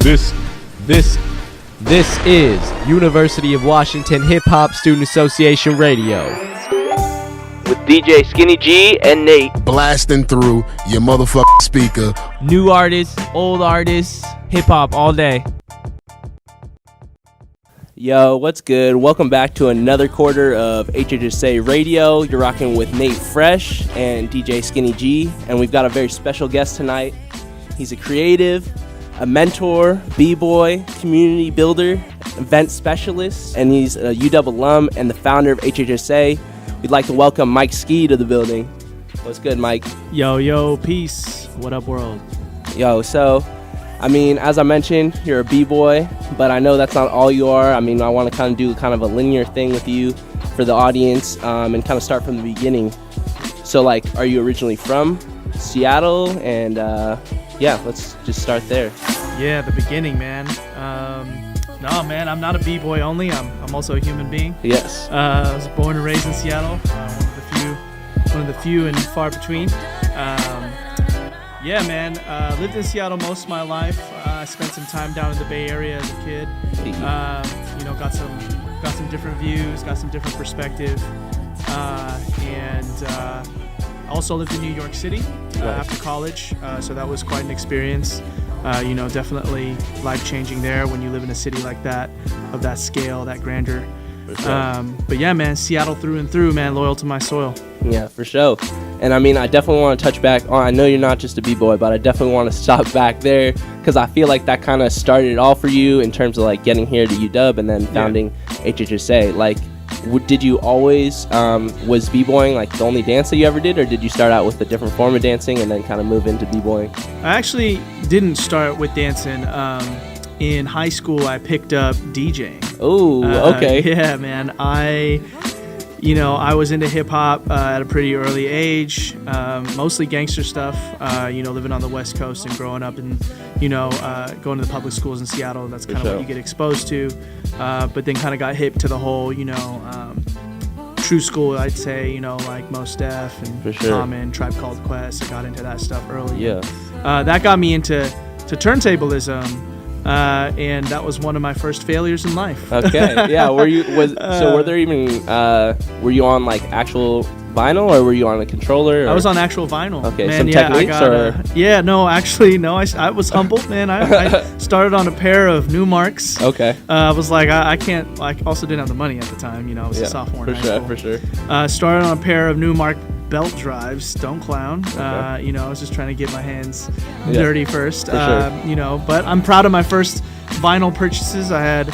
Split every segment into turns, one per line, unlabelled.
This is University of Washington Hip Hop Student Association Radio.
With DJ Skinny G and Nate.
Blasting through your motherfucking speaker.
New artists, old artists, hip hop all day.
Yo, what's good? Welcome back to another quarter of HHSA Radio. You're rocking with Nate Fresh and DJ Skinny G, and we've got a very special guest tonight. He's a creative, a mentor, b-boy, community builder, event specialist, and he's a UW alum and the founder of HHSA. We'd like to welcome Mikeskee to the building. What's good, Mike?
Yo, peace. What up, world?
Yo, so, as I mentioned, you're a b-boy, but I know that's not all you are. I want to kind of do kind of a linear thing with you for the audience and kind of start from the beginning. So, are you originally from Seattle? And, let's just start there.
Yeah, the beginning, man. No, man, I'm not a b-boy only. I'm also a human being.
Yes.
I was born and raised in Seattle. One of the few and far between. Yeah, man. Lived in Seattle most of my life. I spent some time down in the Bay Area as a kid. Got some different views, got some different perspective, and also lived in New York City after college. So that was quite an experience. Definitely life-changing there when you live in a city like that, of that scale, that grandeur. Sure. But yeah, man, Seattle through and through, man, loyal to my soil.
Yeah, for sure. And I definitely want to touch back on, I know you're not just a b-boy, but I definitely want to stop back there because I feel like that kind of started it all for you in terms of getting here to UW and then founding HHSA. Did you always, was b-boying the only dance that you ever did, or did you start out with a different form of dancing and then kind of move into b-boying?
I actually didn't start with dancing. In high school, I picked up DJing.
Oh, okay.
Yeah, man. I was into hip hop at a pretty early age, mostly gangster stuff. Living on the West Coast and growing up and going to the public schools in Seattle. That's kind of what you get exposed to. But then kind of got hip to the whole, true school, I'd say. Like Mos Def and Common, Tribe Called Quest. I got into that stuff early.
Yeah.
That got me into turntablism. And that was one of my first failures in life.
Okay, yeah. Were you on actual vinyl, or were you on a controller? Or?
I was on actual vinyl.
Okay,
man,
some techniques,
I was humbled, man. I started on a pair of Newmarks.
Okay.
I was like, I can't. Also didn't have the money at the time. I was a sophomore in high school.
For sure.
Started on a pair of Newmark belt drives. Don't clown. Okay. I was just trying to get my hands dirty first. But I'm proud of my first vinyl purchases. I had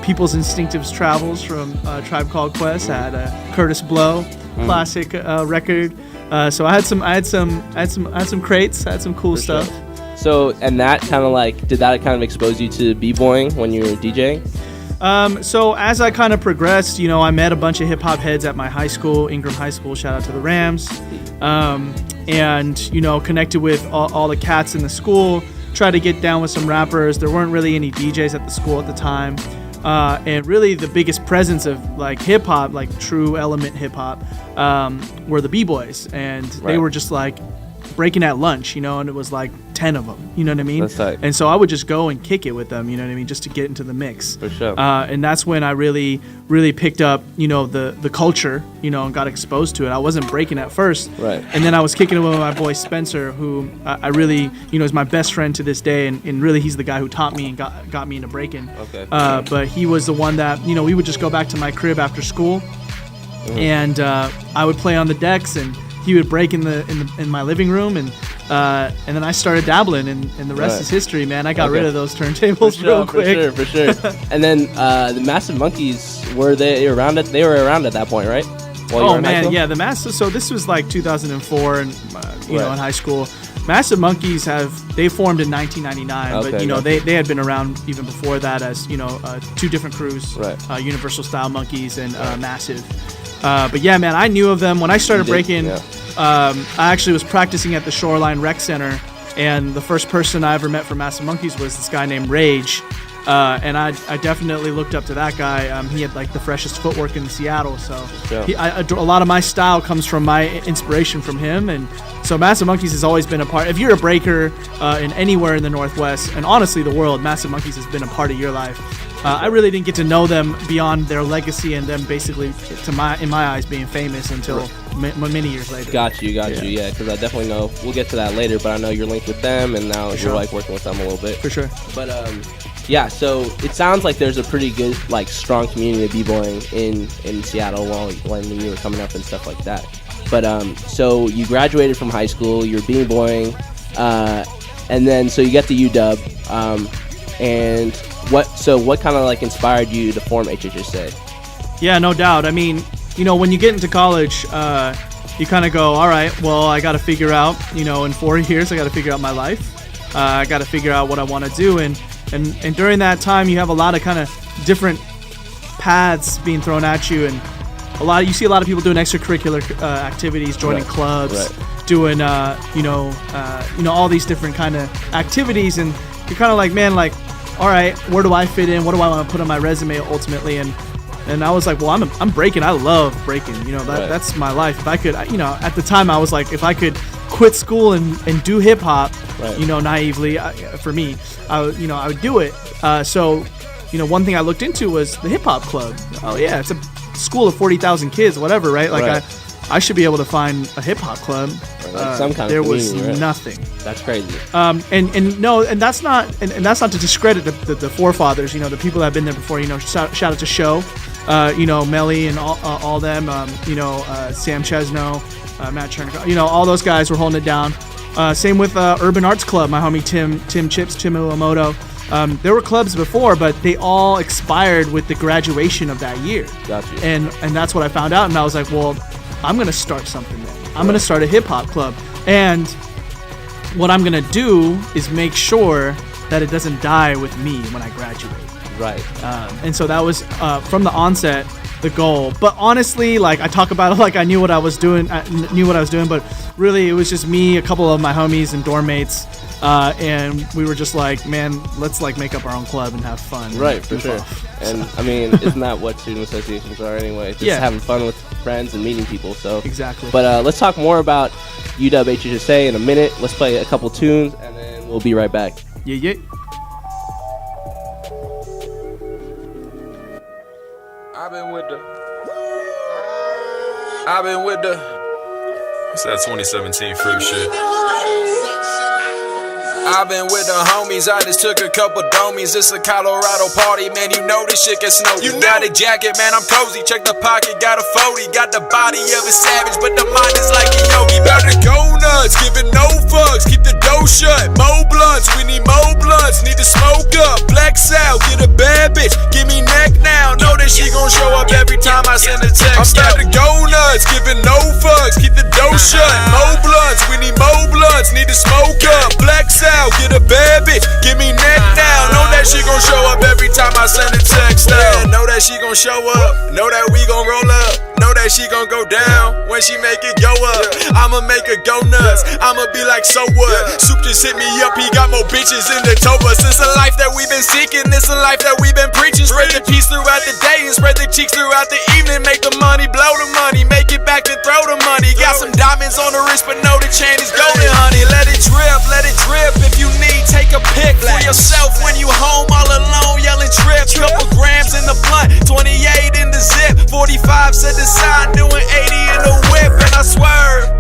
People's Instinctives Travels from Tribe Called Quest. I had a Curtis Blow classic record. So I had some crates. I had some cool stuff.
Sure. So, and that kind of did that kind of expose you to b-boying when you were DJing?
So as I kind of progressed, I met a bunch of hip hop heads at my high school, Ingram High School. Shout out to the Rams. And connected with all the cats in the school. Tried to get down with some rappers. There weren't really any DJs at the school at the time. And really the biggest presence of hip hop, true element hip hop, were the b-boys. And they were just breaking at lunch, and it was 10 of them, you know what I mean?
That's tight.
And so I would just go and kick it with them, you know what I mean, just to get into the mix.
For sure.
And that's when I really, really picked up, the culture, and got exposed to it. I wasn't breaking at first.
Right.
And then I was kicking it with my boy Spencer, who I really, is my best friend to this day, and really he's the guy who taught me and got me into breaking.
Okay.
But he was the one that, we would just go back to my crib after school, and I would play on the decks, and he would break in my living room, and then I started dabbling, and the rest is history, man. I got rid of those turntables real quick.
For sure. And then the Massive Monkeys, were they around it? They were around at that point, right?
The Massive. So this was 2004, and in high school. Massive Monkeys they formed in 1999, but they had been around even before that as two different crews, Universal Style Monkeys and Massive. But yeah, man, I knew of them when I started breaking. Yeah. I actually was practicing at the Shoreline Rec Center, and the first person I ever met from Massive Monkeys was this guy named Rage. And I definitely looked up to that guy. He had the freshest footwork in Seattle, so a lot of my style comes from my inspiration from him. And So Massive Monkeys has always been a part. If you're a breaker in anywhere in the Northwest, and honestly the world, Massive Monkeys has been a part of your life. I really didn't get to know them beyond their legacy and them basically, in my eyes, being famous until many years later.
Got you, yeah, because I definitely know, we'll get to that later, but I know you're linked with them, and now you're like working with them a little bit.
For sure.
But yeah, so it sounds like there's a pretty good, like, strong community of b-boying in Seattle when you were coming up and stuff like that. But so you graduated from high school, you're b-boying, and then so you get the UW, and what kind of like inspired you to form HHSA?
Yeah, no doubt. I mean, you know, when you get into college, you kind of go, all right, well, I got to figure out, you know, in 4 years, I got to figure out my life. I got to figure out what I want to do. And during that time, you have a lot of kind of different paths being thrown at you. And you see a lot of people doing extracurricular activities, joining clubs, doing, all these different kind of activities. And you're kind of like, man, like, all right, where do I fit in? What do I want to put on my resume ultimately? And I was like, well, I'm breaking. I love breaking. You know, that's my life. If I could, you know, at the time I was like, if I could quit school and do hip hop, you know, naively, for me, I would do it. So, you know, one thing I looked into was the hip hop club. Oh yeah, it's a school of 40,000 kids, whatever, right? Like I should be able to find a hip hop club.
Like some kind
there
of
was nothing.
That's crazy.
And that's not to discredit the forefathers. You know, the people that have been there before. You know, shout out to Show, you know, Melly and all them. Sam Chesno, Matt Chernick. You know, all those guys were holding it down. Same with Urban Arts Club. My homie Tim Uemoto. There were clubs before, but they all expired with the graduation of that year.
Gotcha.
And that's what I found out, and I was like, well, I'm gonna start something then. I'm gonna start a hip hop club, and what I'm gonna do is make sure that it doesn't die with me when I graduate.
Right.
And so that was from the onset the goal. But honestly, like I talk about it like I knew what I was doing, but really it was just me, a couple of my homies and dorm mates. And we were just like, man, let's like make up our own club and have fun.
Right, for sure. And I mean, isn't that what student associations are anyway? Just having fun with friends and meeting people. So
exactly.
But let's talk more about UWHHSA in a minute. Let's play a couple tunes and then we'll be right back.
Yeah.
I've been with the what's that 2017 fruit shit? I've been with the homies, I just took a couple domies. It's a Colorado party, man, you know this shit get snowy. You got a jacket, man, I'm cozy. Check the pocket, got a 40. Got the body of a savage, but the mind is like a yogi. About to go nuts, giving no fucks. Keep the door shut, more blunts. We need more blunts, need to smoke up. Flex out, get a bad bitch, give me neck now. Know that she gon' show up every time I send a text. I'm about to go nuts, giving no fucks. Keep the door shut, more blunts. We need more blunts, need to smoke up. Flex out. Get a bad bitch, give me neck down. Know that she gon' show up every time I send a text out. Know that she gon' show up, know that we gon' roll up. Know that she gon' go down when she make it go up. I'ma make her go nuts, I'ma be like, so what? Soup just hit me up, he got more bitches in the tow bus. This a life that we been seeking, this a life that we been preaching. Spread the peace throughout the day and spread the cheeks throughout the evening. Make the money, blow the money, make it back to throw the money. Got some diamonds on the wrist, but know the chain is golden, honey. Let it drip, let it drip. If you need, take a pic for yourself when you home all alone, yelling drip. Couple grams in the blunt, 28 in the zip, 45 set the side, doing 80 in the whip, and I swerve.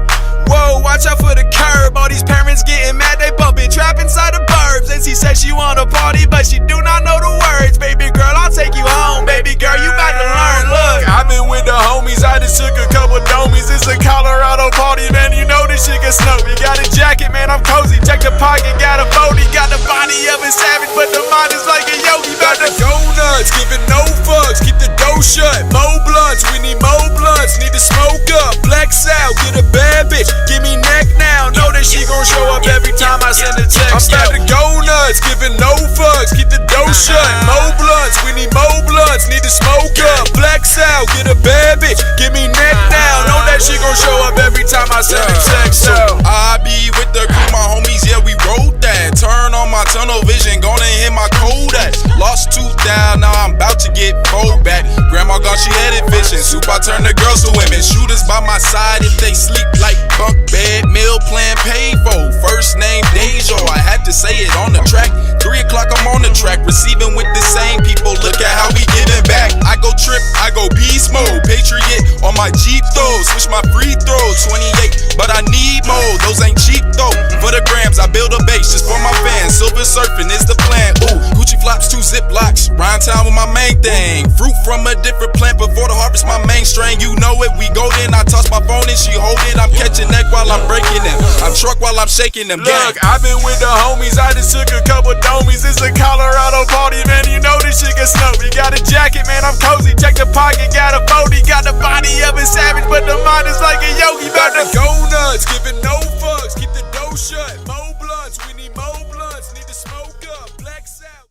Whoa, watch out for the curb. All these parents getting mad, they bumping trap inside the burbs. And she said she wanna party, but she do not know the words. Baby girl, I'll take you home. Baby girl, you about to learn. Look, I've been with the homies, I just took a couple domies. It's a Colorado party, man, you know this shit get snowy. Got a jacket, man, I'm cozy. Check the pocket, got a 40. Got the body of a savage, but the mind is like a yogi. About to go nuts, giving no fucks. Keep the door shut, more blunts. We need more blunts, need to smoke up. Flex out, get a bad bitch, give me neck now. Know that she gon' show up every time I send a text. I'm about to go nuts, giving no fucks. Keep the door shut, more blunts. We need more blunts, need to smoke up. Flex out, get a bad bitch, give me neck now. Know that she gon' show up every time I send a text. So I be with the crew, my homies, yeah, we wrote that. Turn on my tunnel vision, gonna hit my cold ass. Lost tooth down, now I'm about watch it get fold back. Grandma gone, she headed fishing. Soup, I turn the girls to women. Shooters by my side if they sleep like bunk bed. Meal plan paid for. First name Dejo. I had to say it on the track. 3 o'clock, I'm on the track. Receiving with the same people. Look at how we giving back. I go trip, I go beast mode. Patriot on my Jeep though. Switch my free throw. 28, but I need more. Those ain't cheap though. For the grams, I build a base just for my fans. Silver surfing is the plan. Ooh, Gucci flops, 2 Ziplocs. Rhyme time with my main thing. Fruit from a different plant before the harvest, my main strain. You know it, we golden. I toss my phone and she hold it. I'm catching neck while I'm breaking them. I'm truck while I'm shaking them. Look, I've been with the homies. I just took a couple domies. It's a Colorado party, man. You know this shit gets snowy. Got a jacket, man. I'm cozy. Check the pocket. Got a 40. Got the body of a savage, but the mind is like a yogi. About to go nuts. Giving no fucks. Keep the door shut. More blunts. We need more blunts. Need to smoke up. Blacks out.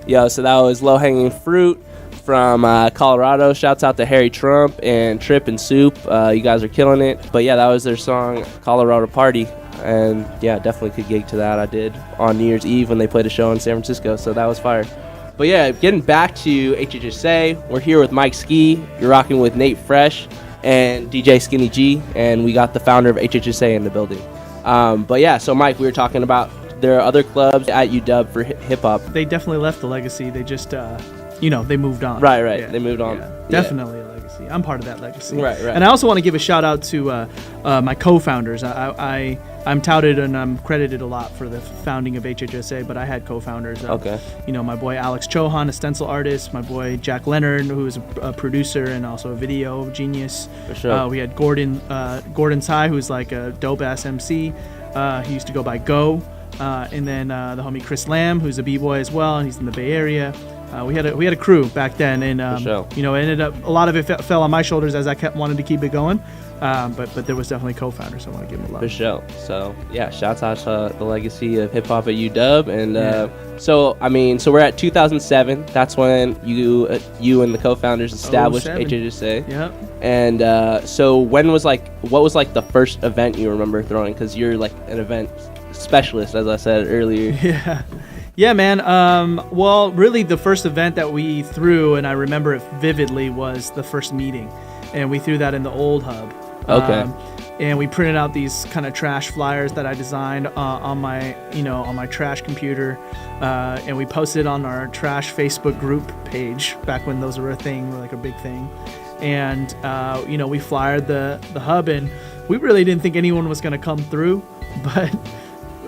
Yo, so that was Low Hanging Fruit from Colorado. Shouts out to Harry Trump and Trip and Soup. You guys are killing it. But yeah, that was their song Colorado Party. And yeah, definitely could gig to that. I did on New Year's Eve when they played a show in San Francisco. So that was fire. But yeah, getting back to HHSA, we're here with Mikeskee. You're rocking with Nate Fresh and DJ Skinny G. And we got the founder of HHSA in the building. But yeah, so Mike, we were talking about there are other clubs at UW for hip hop.
They definitely left the legacy. They just, they moved on.
Right.
Yeah.
They moved on.
Yeah. Definitely a legacy. I'm part of that legacy.
Right.
And I also want to give a shout out to my co-founders. I'm touted and I'm credited a lot for the founding of HHSA, but I had co-founders.
Okay.
My boy Alex Chohan, a stencil artist. My boy Jack Leonard, who is a producer and also a video genius.
For sure.
We had Gordon Tsai, who's like a dope-ass MC. He used to go by Go. And then the homie Chris Lamb, who's a b-boy as well, and he's in the Bay Area. We had a crew back then, and it ended up a lot of it fell on my shoulders as I wanted to keep it going. But there was definitely co-founders, so I want to give them a love.
For sure. So yeah, shouts out to the legacy of hip hop at UW, and so we're at 2007. That's when you and the co-founders established HHSA.
Yep.
And so what was the first event you remember throwing? Because you're like an event specialist, as I said earlier.
Yeah, man. Well, really, the first event that we threw, and I remember it vividly, was the first meeting, and we threw that in the old hub.
Okay.
And we printed out these kind of trash flyers that I designed on my trash computer, and we posted on our trash Facebook group page back when those were a thing, like a big thing. And we flyered the hub, and we really didn't think anyone was going to come through, but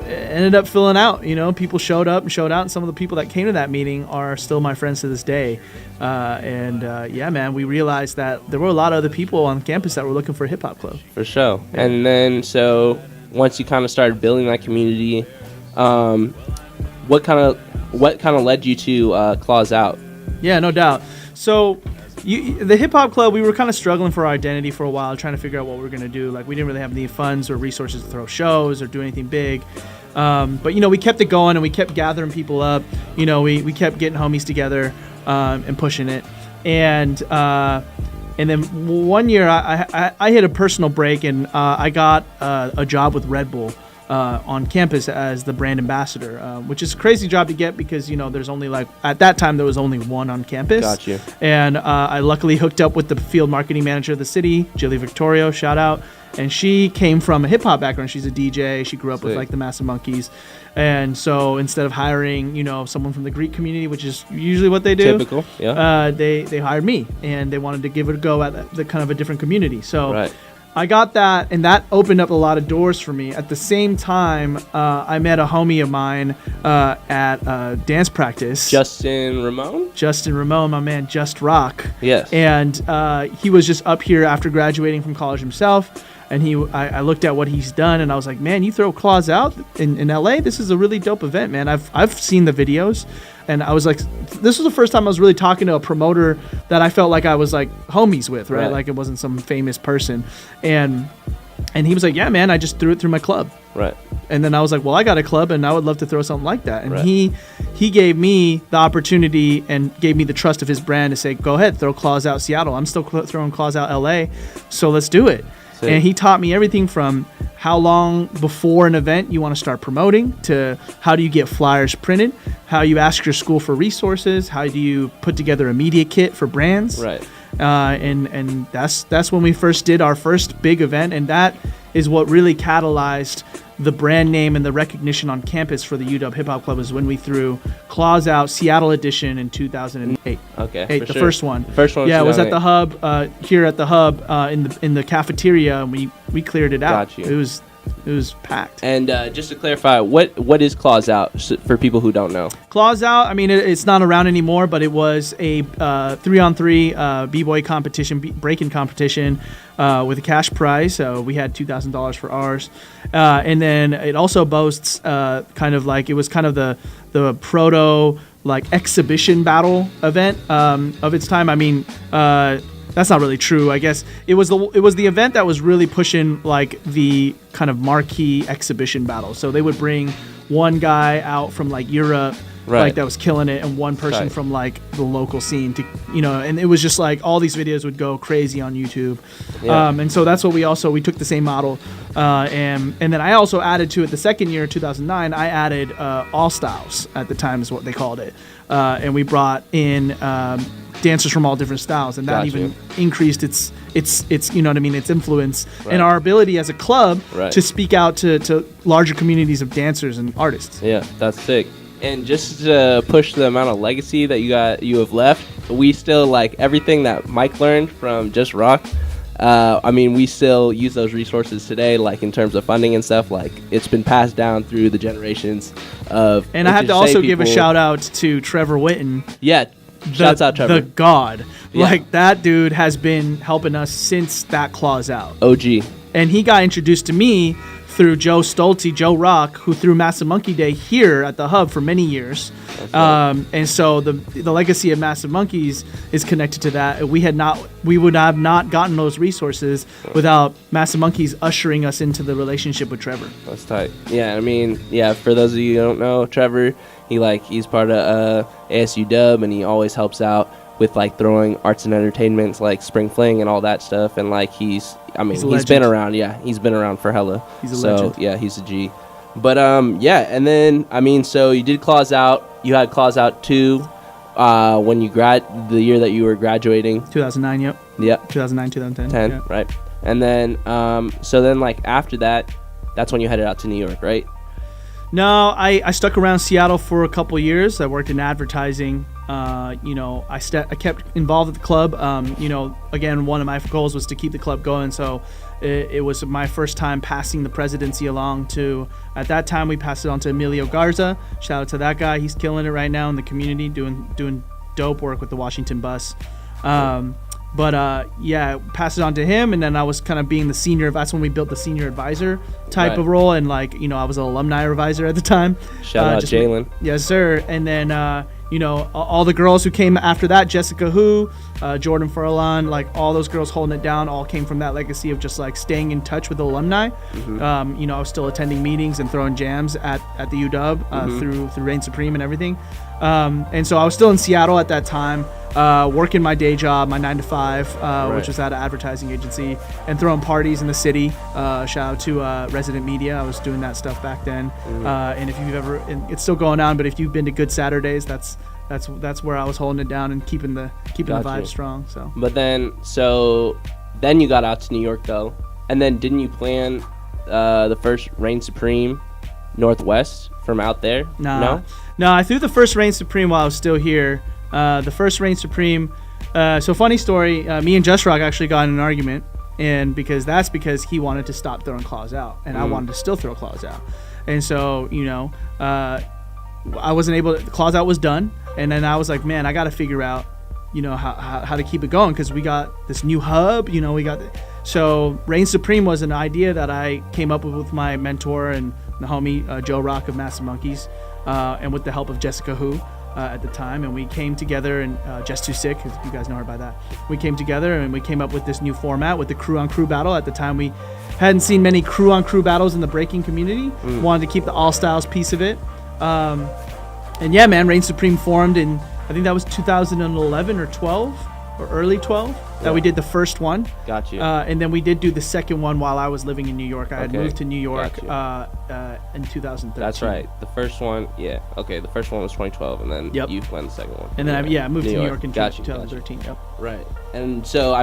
ended up filling out. People showed up and showed out, and some of the people that came to that meeting are still my friends to this day. Yeah, man, we realized that there were a lot of other people on campus that were looking for a hip hop club.
For sure. Yeah. And then so once you kind of started building that community, what kind of led you to Claws Out?
Yeah, no doubt. So the hip hop club, we were kind of struggling for our identity for a while, trying to figure out what we were going to do. Like, we didn't really have any funds or resources to throw shows or do anything big. But we kept it going, and we kept gathering people up. We kept getting homies together and pushing it. And then one year I hit a personal break, and I got a job with Red Bull on campus as the brand ambassador, which is a crazy job to get because there's only at that time there was only one on campus.
Got you.
And I luckily hooked up with the field marketing manager of the city, Jilly Victorio, shout out. And she came from a hip hop background. She's a DJ. She grew up with the Massive Monkeys. And so instead of hiring, someone from the Greek community, which is usually what they do,
typical, yeah.
They hired me, and they wanted to give it a go at the kind of a different community. So
right.
I got that, and that opened up a lot of doors for me. At the same time, I met a homie of mine at dance practice.
Justin Ramon,
my man, Just Rock.
Yes.
And he was just up here after graduating from college himself. And I looked at what he's done, and I was like, man, you throw Claws Out in LA? This is a really dope event, man. I've seen the videos, and I was like, this was the first time I was really talking to a promoter that I felt like I was like homies with, right? Like it wasn't some famous person. And he was like, yeah, man, I just threw it through my club.
Right.
And then I was like, well, I got a club, and I would love to throw something like that. And he gave me the opportunity and gave me the trust of his brand to say, go ahead, throw Claws Out Seattle. I'm still throwing Claws Out LA, so let's do it. And he taught me everything from how long before an event you want to start promoting, to how do you get flyers printed, how you ask your school for resources, how do you put together a media kit for brands.
Right.
And that's when we first did our first big event, and that is what really catalyzed the brand name and the recognition on campus for the UW Hip Hop Club, is when we threw Claws Out Seattle edition in 2008.
Okay,
the first one.
The first one.
Yeah, it was at the hub here at the hub in the cafeteria, and we cleared it out.
Got you.
It was packed.
And just to clarify, what is Claws Out for people who don't know?
Claws Out, I mean, it's not around anymore, but it was a 3-on-3 b-boy competition, breaking competition with a cash prize. So we had $2,000 for ours. And then it also boasts kind of the proto like exhibition battle event of its time. I mean, that's not really true. I guess it was the event that was really pushing like the kind of marquee exhibition battle. So they would bring one guy out from like Europe, like that was killing it, and one person from like the local scene to, and it was just like all these videos would go crazy on YouTube. Yeah. And so that's what we took the same model, and then I also added to it the second year, 2009. I added All Styles at the time is what they called it, and we brought in dancers from all different styles, and that even increased its its influence and our ability as a club to speak out to larger communities of dancers and artists.
Yeah, that's sick. And just to push the amount of legacy that you have left, we still like everything that Mike learned from Just Rock. I mean, we still use those resources today, like in terms of funding and stuff. Like it's been passed down through the generations of. And
I have to also give a shout out to Trevor Witten.
Yeah. Shouts out Trevor.
The God. Yeah. Like that dude has been helping us since that Claws Out.
OG.
And he got introduced to me through Joe Stolte, Joe Rock, who threw Massive Monkey Day here at the hub for many years. And so the legacy of Massive Monkeys is connected to that. We would have not gotten those resources without Massive Monkeys ushering us into the relationship with Trevor.
That's tight. Yeah, I mean, for those of you who don't know, Trevor, he's part of ASU Dub, and he always helps out with like throwing arts and entertainments like Spring Fling and all that stuff. And like he's been around. Yeah, he's been around for hella.
He's a legend.
Yeah, he's a G. But and then I mean, so you did Claws Out. You had Claws Out 2 when you the year that you were graduating.
2009. Yep.
Yep.
2009, 2010.
Yeah. Right. And then so then like after that, that's when you headed out to New York, right?
No, I stuck around Seattle for a couple years. I worked in advertising. I kept involved with the club. Again, one of my goals was to keep the club going. So it was my first time passing the presidency along to, at that time, we passed it on to Emilio Garza. Shout out to that guy. He's killing it right now in the community, doing dope work with the Washington bus. Pass it on to him, and then I was kind of being the senior. That's when we built the senior advisor type of role, and I was an alumni advisor at the time.
Shout out Jalen.
Yes, sir. And then all the girls who came after that, Jessica Hu, Jordan Furlan, like all those girls holding it down, all came from that legacy of just like staying in touch with the alumni. Mm-hmm. I was still attending meetings and throwing jams at the UW through Reign Supreme and everything. And so I was still in Seattle at that time, working my day job, my 9-to-5, which was at an advertising agency, and throwing parties in the city. Shout out to Resident Media. I was doing that stuff back then. And if you've ever, and it's still going on, but if you've been to Good Saturdays, that's where I was holding it down and keeping the vibe strong. So. But
then you got out to New York though, and then didn't you plan the first Reign Supreme Northwest from out there?
No, I threw the first Reign Supreme while I was still here. The first Reign Supreme. So funny story. Me and Just Rock actually got in an argument, and because he wanted to stop throwing Claws Out, and I wanted to still throw Claws Out, and so I wasn't able to. Claws Out was done, and then I was like, man, I got to figure out, how to keep it going, because we got this new hub. So Reign Supreme was an idea that I came up with my mentor and the homie Joe Rock of Massive Monkeys, and with the help of Jessica Hu at the time, and we came together, and Just Too Sick, because you guys know her by that. We came together and we came up with this new format with the crew-on-crew battle. At the time, we hadn't seen many crew-on-crew battles in the breaking community. Wanted to keep the all-styles piece of it. And yeah, man, Reign Supreme formed in, I think that was 2011 or 12. or early 12 that we did the first one.
Got you.
And then we did do the second one while I was living in New York. I had moved to New York in 2013.
That's right. The first one, the first one was 2012, and then you went the second one.
And then I moved to New York in 2013.
Yep. Right. And so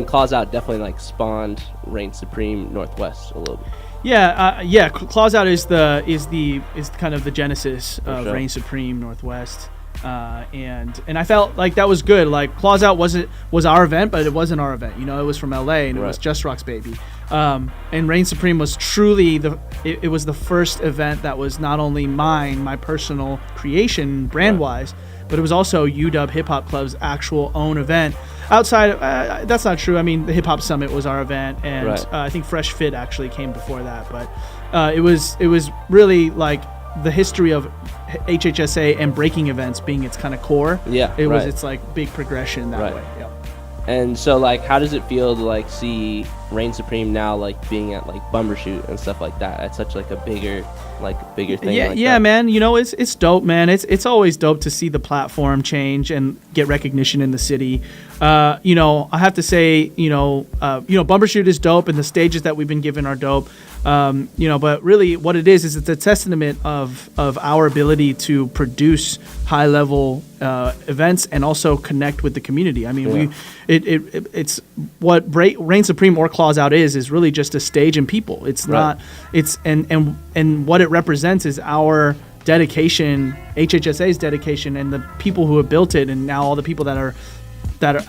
Claws Out definitely like spawned Reign Supreme Northwest a little bit.
Claws Out is kind of the genesis of Reign Supreme Northwest. And I felt like that was good. Like Claws Out was our event, but it wasn't our event. It was from LA, and it was Just Rock's baby. And Reign Supreme was truly it was the first event that was not only my personal creation brand wise, but it was also UW Hip Hop Club's actual own event. Outside, that's not true. I mean, the Hip Hop Summit was our event, and I think Fresh Fit actually came before that. But it was really like the history of HHSA and breaking events being its kind of core. It's like big progression that way. Yeah.
And so like, how does it feel to like see Reign Supreme now like being at like Bumbershoot and stuff like that? At such like a bigger thing.
Yeah, man. It's dope, man. It's always dope to see the platform change and get recognition in the city. I have to say, Bumbershoot is dope, and the stages that we've been given are dope. But really what it is it's a testament of our ability to produce high level events and also connect with the community. I mean, it's what Reign Supreme or Claws Out is really just a stage and people. It's not, and what it represents is our dedication, HHSA's dedication, and the people who have built it, and now all the people that are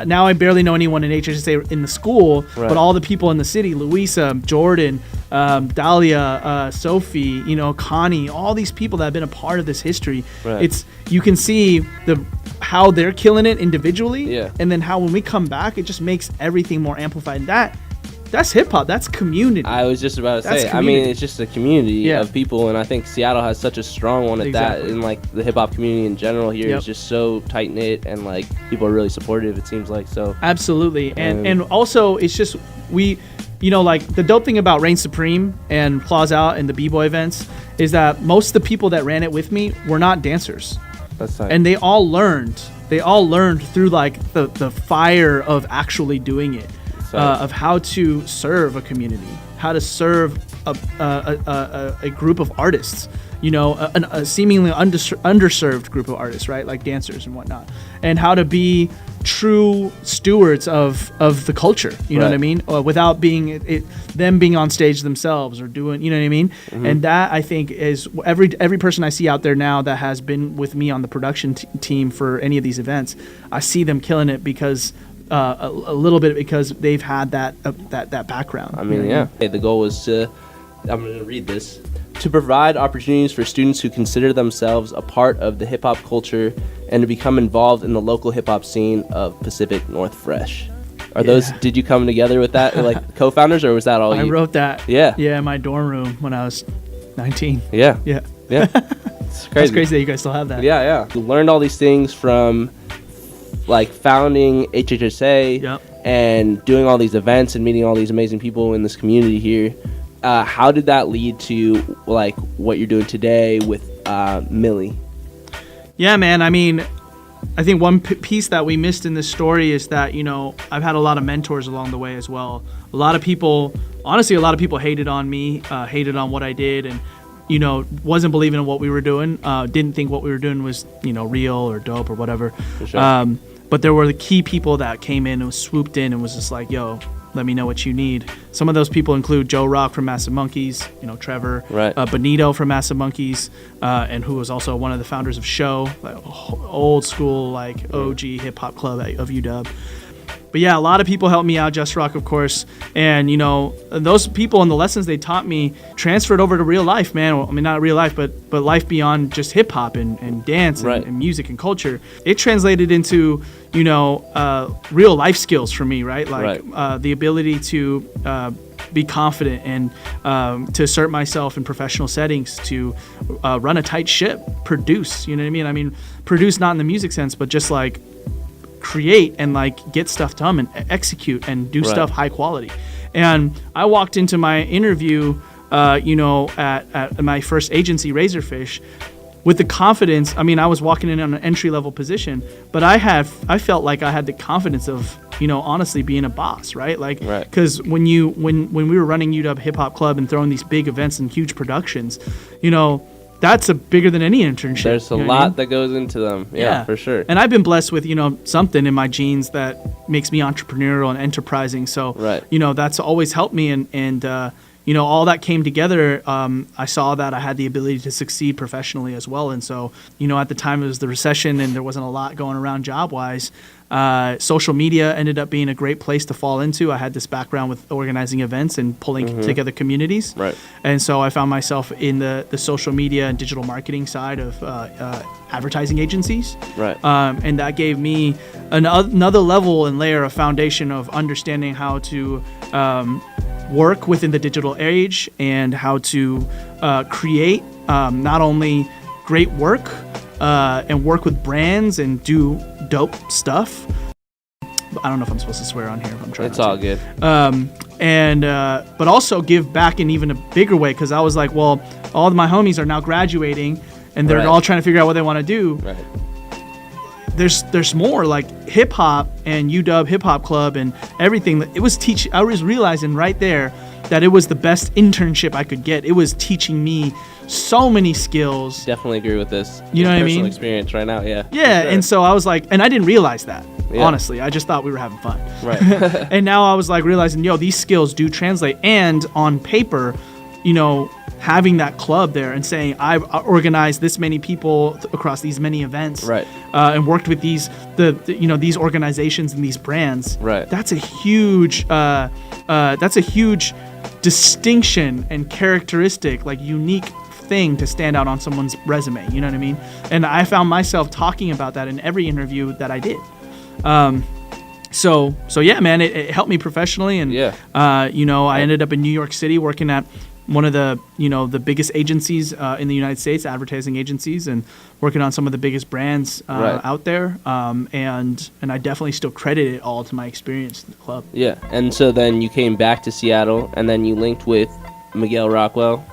now I barely know anyone in HHSA in the school, but all the people in the city, Louisa, Jordan, Dahlia, Sophie, Connie, all these people that have been a part of this history. You can see how they're killing it individually, and then how when we come back, it just makes everything more amplified. That's hip hop. That's community.
I was just about to say. I mean, it's just a community of people, and I think Seattle has such a strong one at that. And like the hip hop community in general here is just so tight knit, and like people are really supportive. It seems like so.
Absolutely, and also it's just like the dope thing about Reign Supreme and Claws Out and the B-Boy events is that most of the people that ran it with me were not dancers.
That's right.
And they all learned through like the fire of actually doing it. Of how to serve a community, how to serve a group of artists, a seemingly underserved group of artists, right, like dancers and whatnot, and how to be true stewards of the culture, you know what I mean, without being them being on stage themselves or doing, you know what I mean. And that I think is every person I see out there now that has been with me on the production team for any of these events, I see them killing it because. A little bit because they've had that background.
I mean, the goal was to, I'm going to read this, to provide opportunities for students who consider themselves a part of the hip hop culture and to become involved in the local hip hop scene of Pacific Northwest. Are those? Did you come together with that, like co-founders, or was that all you?
I wrote that.
Yeah.
Yeah, in my dorm room when I was 19.
Yeah.
Yeah.
Yeah. It's crazy.
That's crazy that you guys still have that.
Yeah. You learned all these things from. Like founding HHSA and doing all these events and meeting all these amazing people in this community here. How did that lead to like what you're doing today with Milli?
Yeah, man. I mean, I think one piece that we missed in this story is that, I've had a lot of mentors along the way as well. A lot of people hated on me, hated on what I did, and wasn't believing in what we were doing, didn't think what we were doing was, real or dope or whatever.
For sure.
But there were the key people that came in and swooped in and was just like, yo, let me know what you need. Some of those people include Joe Rock from Massive Monkeys, Trevor, Benito from Massive Monkeys, and who was also one of the founders of Show, like old school, like OG hip hop club of UW. But yeah, a lot of people helped me out, Just Rock, of course. And, those people and the lessons they taught me transferred over to real life, man. Well, I mean, not real life, but life beyond just hip hop and dance and music and culture. It translated into, real life skills for me, right? Like the ability to be confident and to assert myself in professional settings, to run a tight ship, produce, you know what I mean? I mean, produce not in the music sense, but just like create and like get stuff done and execute and do stuff high quality. And I walked into my interview, at my first agency, Razorfish, with the confidence, I mean, I was walking in on an entry-level position, but I felt like I had the confidence of, honestly being a boss, right? Like, because when we were running UW Hip Hop Club and throwing these big events and huge productions, that's bigger than any internship.
There's a lot that goes into them. Yeah, for sure.
And I've been blessed with, something in my genes that makes me entrepreneurial and enterprising. So, that's always helped me. And all that came together. I saw that I had the ability to succeed professionally as well. And so, at the time it was the recession and there wasn't a lot going around job-wise. Social media ended up being a great place to fall into. I had this background with organizing events and pulling together communities.
Right.
And so I found myself in the social media and digital marketing side of advertising agencies.
Right.
And that gave me another level and layer of foundation of understanding how to work within the digital age and how to create not only great work and work with brands and do dope stuff. I don't know if I'm supposed to swear on here. If I'm trying.
It's all good.
But also give back in even a bigger way, because I was like, well, all of my homies are now graduating and they're all trying to figure out what they want to do.
Right.
There's more, like hip hop and UW Hip Hop Club and everything. It was I was realizing right there that it was the best internship I could get. It was teaching me so many skills.
Definitely agree with this.
You know what I mean?
Personal experience right now, yeah.
Yeah, sure. And so I was like, and I didn't realize that, honestly. I just thought we were having fun.
Right.
And now I was like realizing, these skills do translate. And on paper, having that club there and saying, I've organized this many people across these many events,
right,
and worked with these these organizations and these brands.
Right.
That's a huge distinction and characteristic, like unique thing to stand out on someone's resume. You know what I mean? And I found myself talking about that in every interview that I did. So yeah, man, it helped me professionally. And I ended up in New York City working at one of the the biggest agencies in the United States, advertising agencies, and working on some of the biggest brands out there. And I definitely still credit it all to my experience in the club.
Yeah. And so then you came back to Seattle, and then you linked with Miguel Rockwell.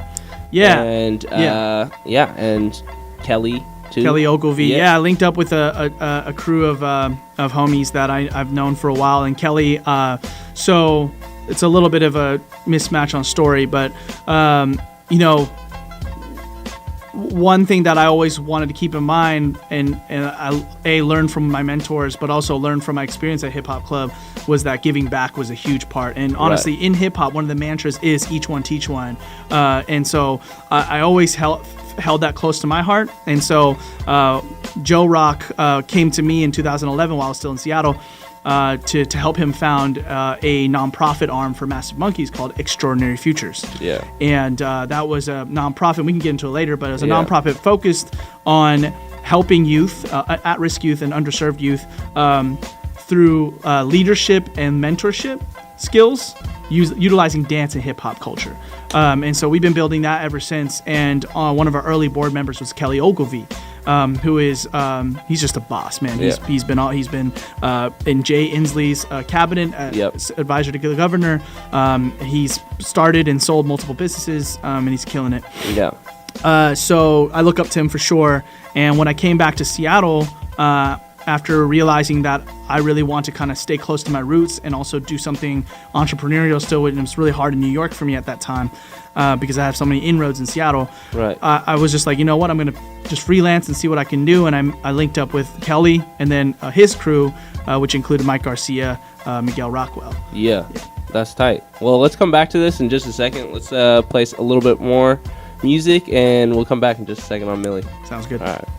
Yeah.
And and Kelly too.
Kelly Ogilvie. Yeah, I linked up with a crew of homies that I've known for a while, and Kelly. So it's a little bit of a mismatch on story, but one thing that I always wanted to keep in mind, and I learned from my mentors, but also learned from my experience at Hip Hop Club, was that giving back was a huge part. And honestly, in hip hop, one of the mantras is each one teach one. And so I always held that close to my heart. And so Joe Rock came to me in 2011 while I was still in Seattle to help him found a nonprofit arm for Massive Monkeys called Extraordinary Futures.
Yeah. And
that was a nonprofit. We can get into it later, but it was a nonprofit focused on helping youth, at-risk youth and underserved youth through leadership and mentorship skills, utilizing dance and hip-hop culture. And so we've been building that ever since. And one of our early board members was Kelly Ogilvie, who is he's just a boss, man. He's been in Jay Inslee's cabinet, advisor to the governor. He's started and sold multiple businesses, and he's killing it.
Yeah.
So I look up to him for sure. And when I came back to Seattle, after realizing that I really want to kind of stay close to my roots and also do something entrepreneurial still, and it was really hard in New York for me at that time because I have so many inroads in Seattle.
Right.
I was just like, you know what, I'm going to just freelance and see what I can do. And I linked up with Kelly and then his crew, which included Mike Garcia, Miguel Rockwell.
Yeah, that's tight. Well, let's come back to this in just a second. Let's play a little bit more music, and we'll come back in just a second on Milli.
Sounds good.
All right.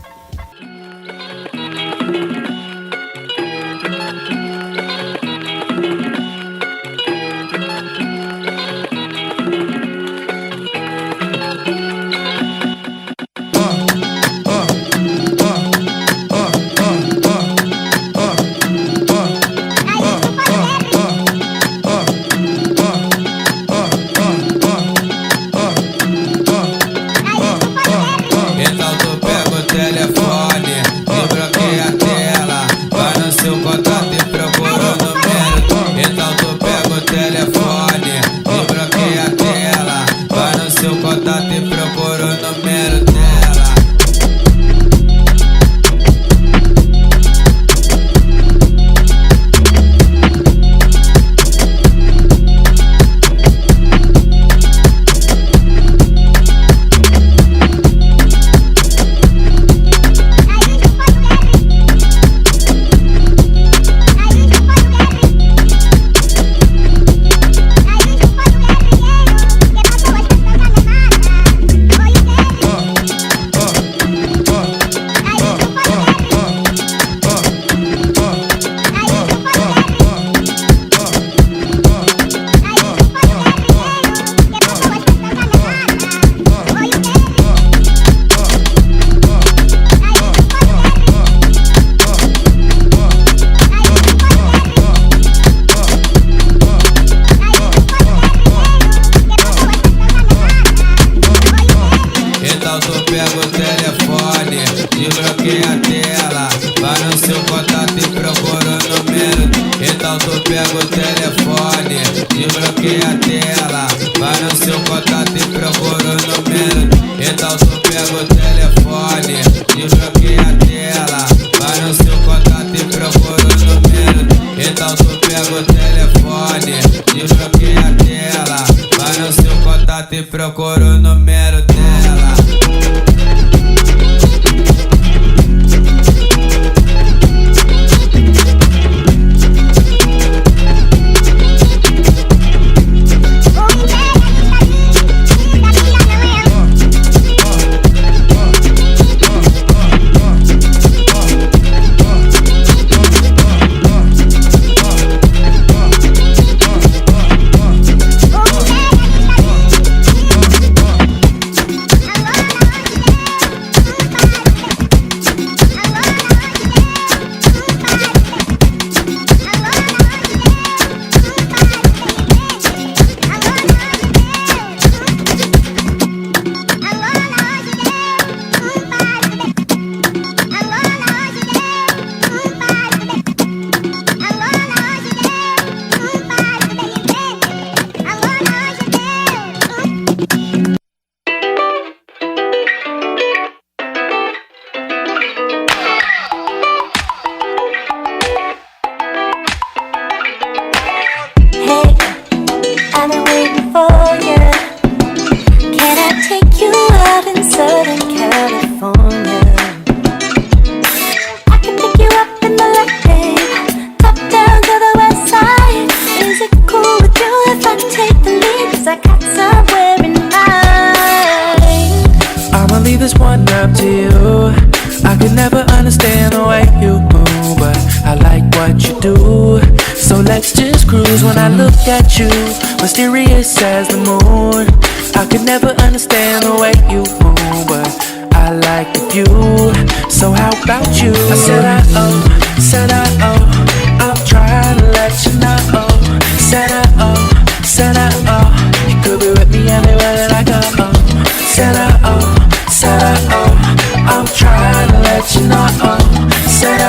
Então tu pega o telefone, desbloqueia a tela, vai no seu contato e procura o número. Então tu pega o telefone, desbloqueia a tela, vai no seu contato e procura o número. Então tu pega o telefone, desbloqueia a tela, vai no seu contato e procura o número. Então tu pega o telefone, desbloqueia a tela, vai no seu contato e procura o número dela.
At you, mysterious as the moon. I could never understand the way you move, but I like the view. So how about you? I said I'm trying to let you know. Said you could be with me anywhere that I go. Said I'm trying to let you know. Said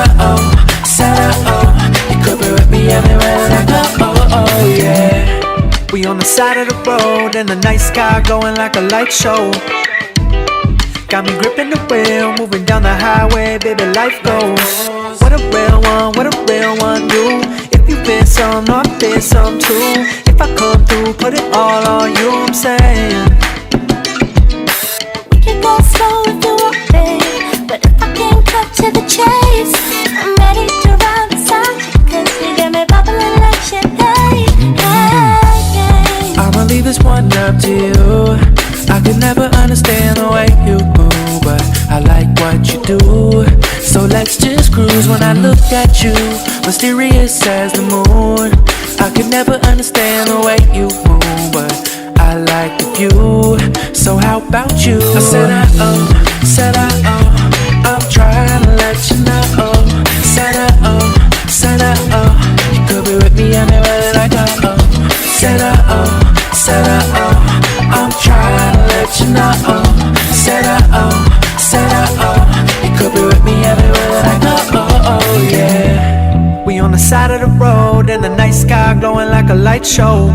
you could be with me anywhere that I go. Oh yeah. We on the side of the road and the night sky glowing like a light show. Got me gripping the wheel, moving down the highway, baby, life goes. What a real one do. If you feel some, no, I feel some too. If I come through, put it all on you, I'm saying.
We can go slow if you want, babe, but if I can't cut to the chase, I'm ready to ride beside you, 'cause you got me bubbling like champagne.
I'ma leave this one up to you. I could never understand the way you move, but I like what you do. So let's just cruise when I look at you, mysterious as the moon. I could never understand the way you move, but I like the view. So how about you? I said I'm trying to let you know. Said you could be with me anywhere that I go. Said I'm trying to let you know. Said you could be with me everywhere that I go. Oh yeah. We on the side of the road and the night sky glowing like a light show.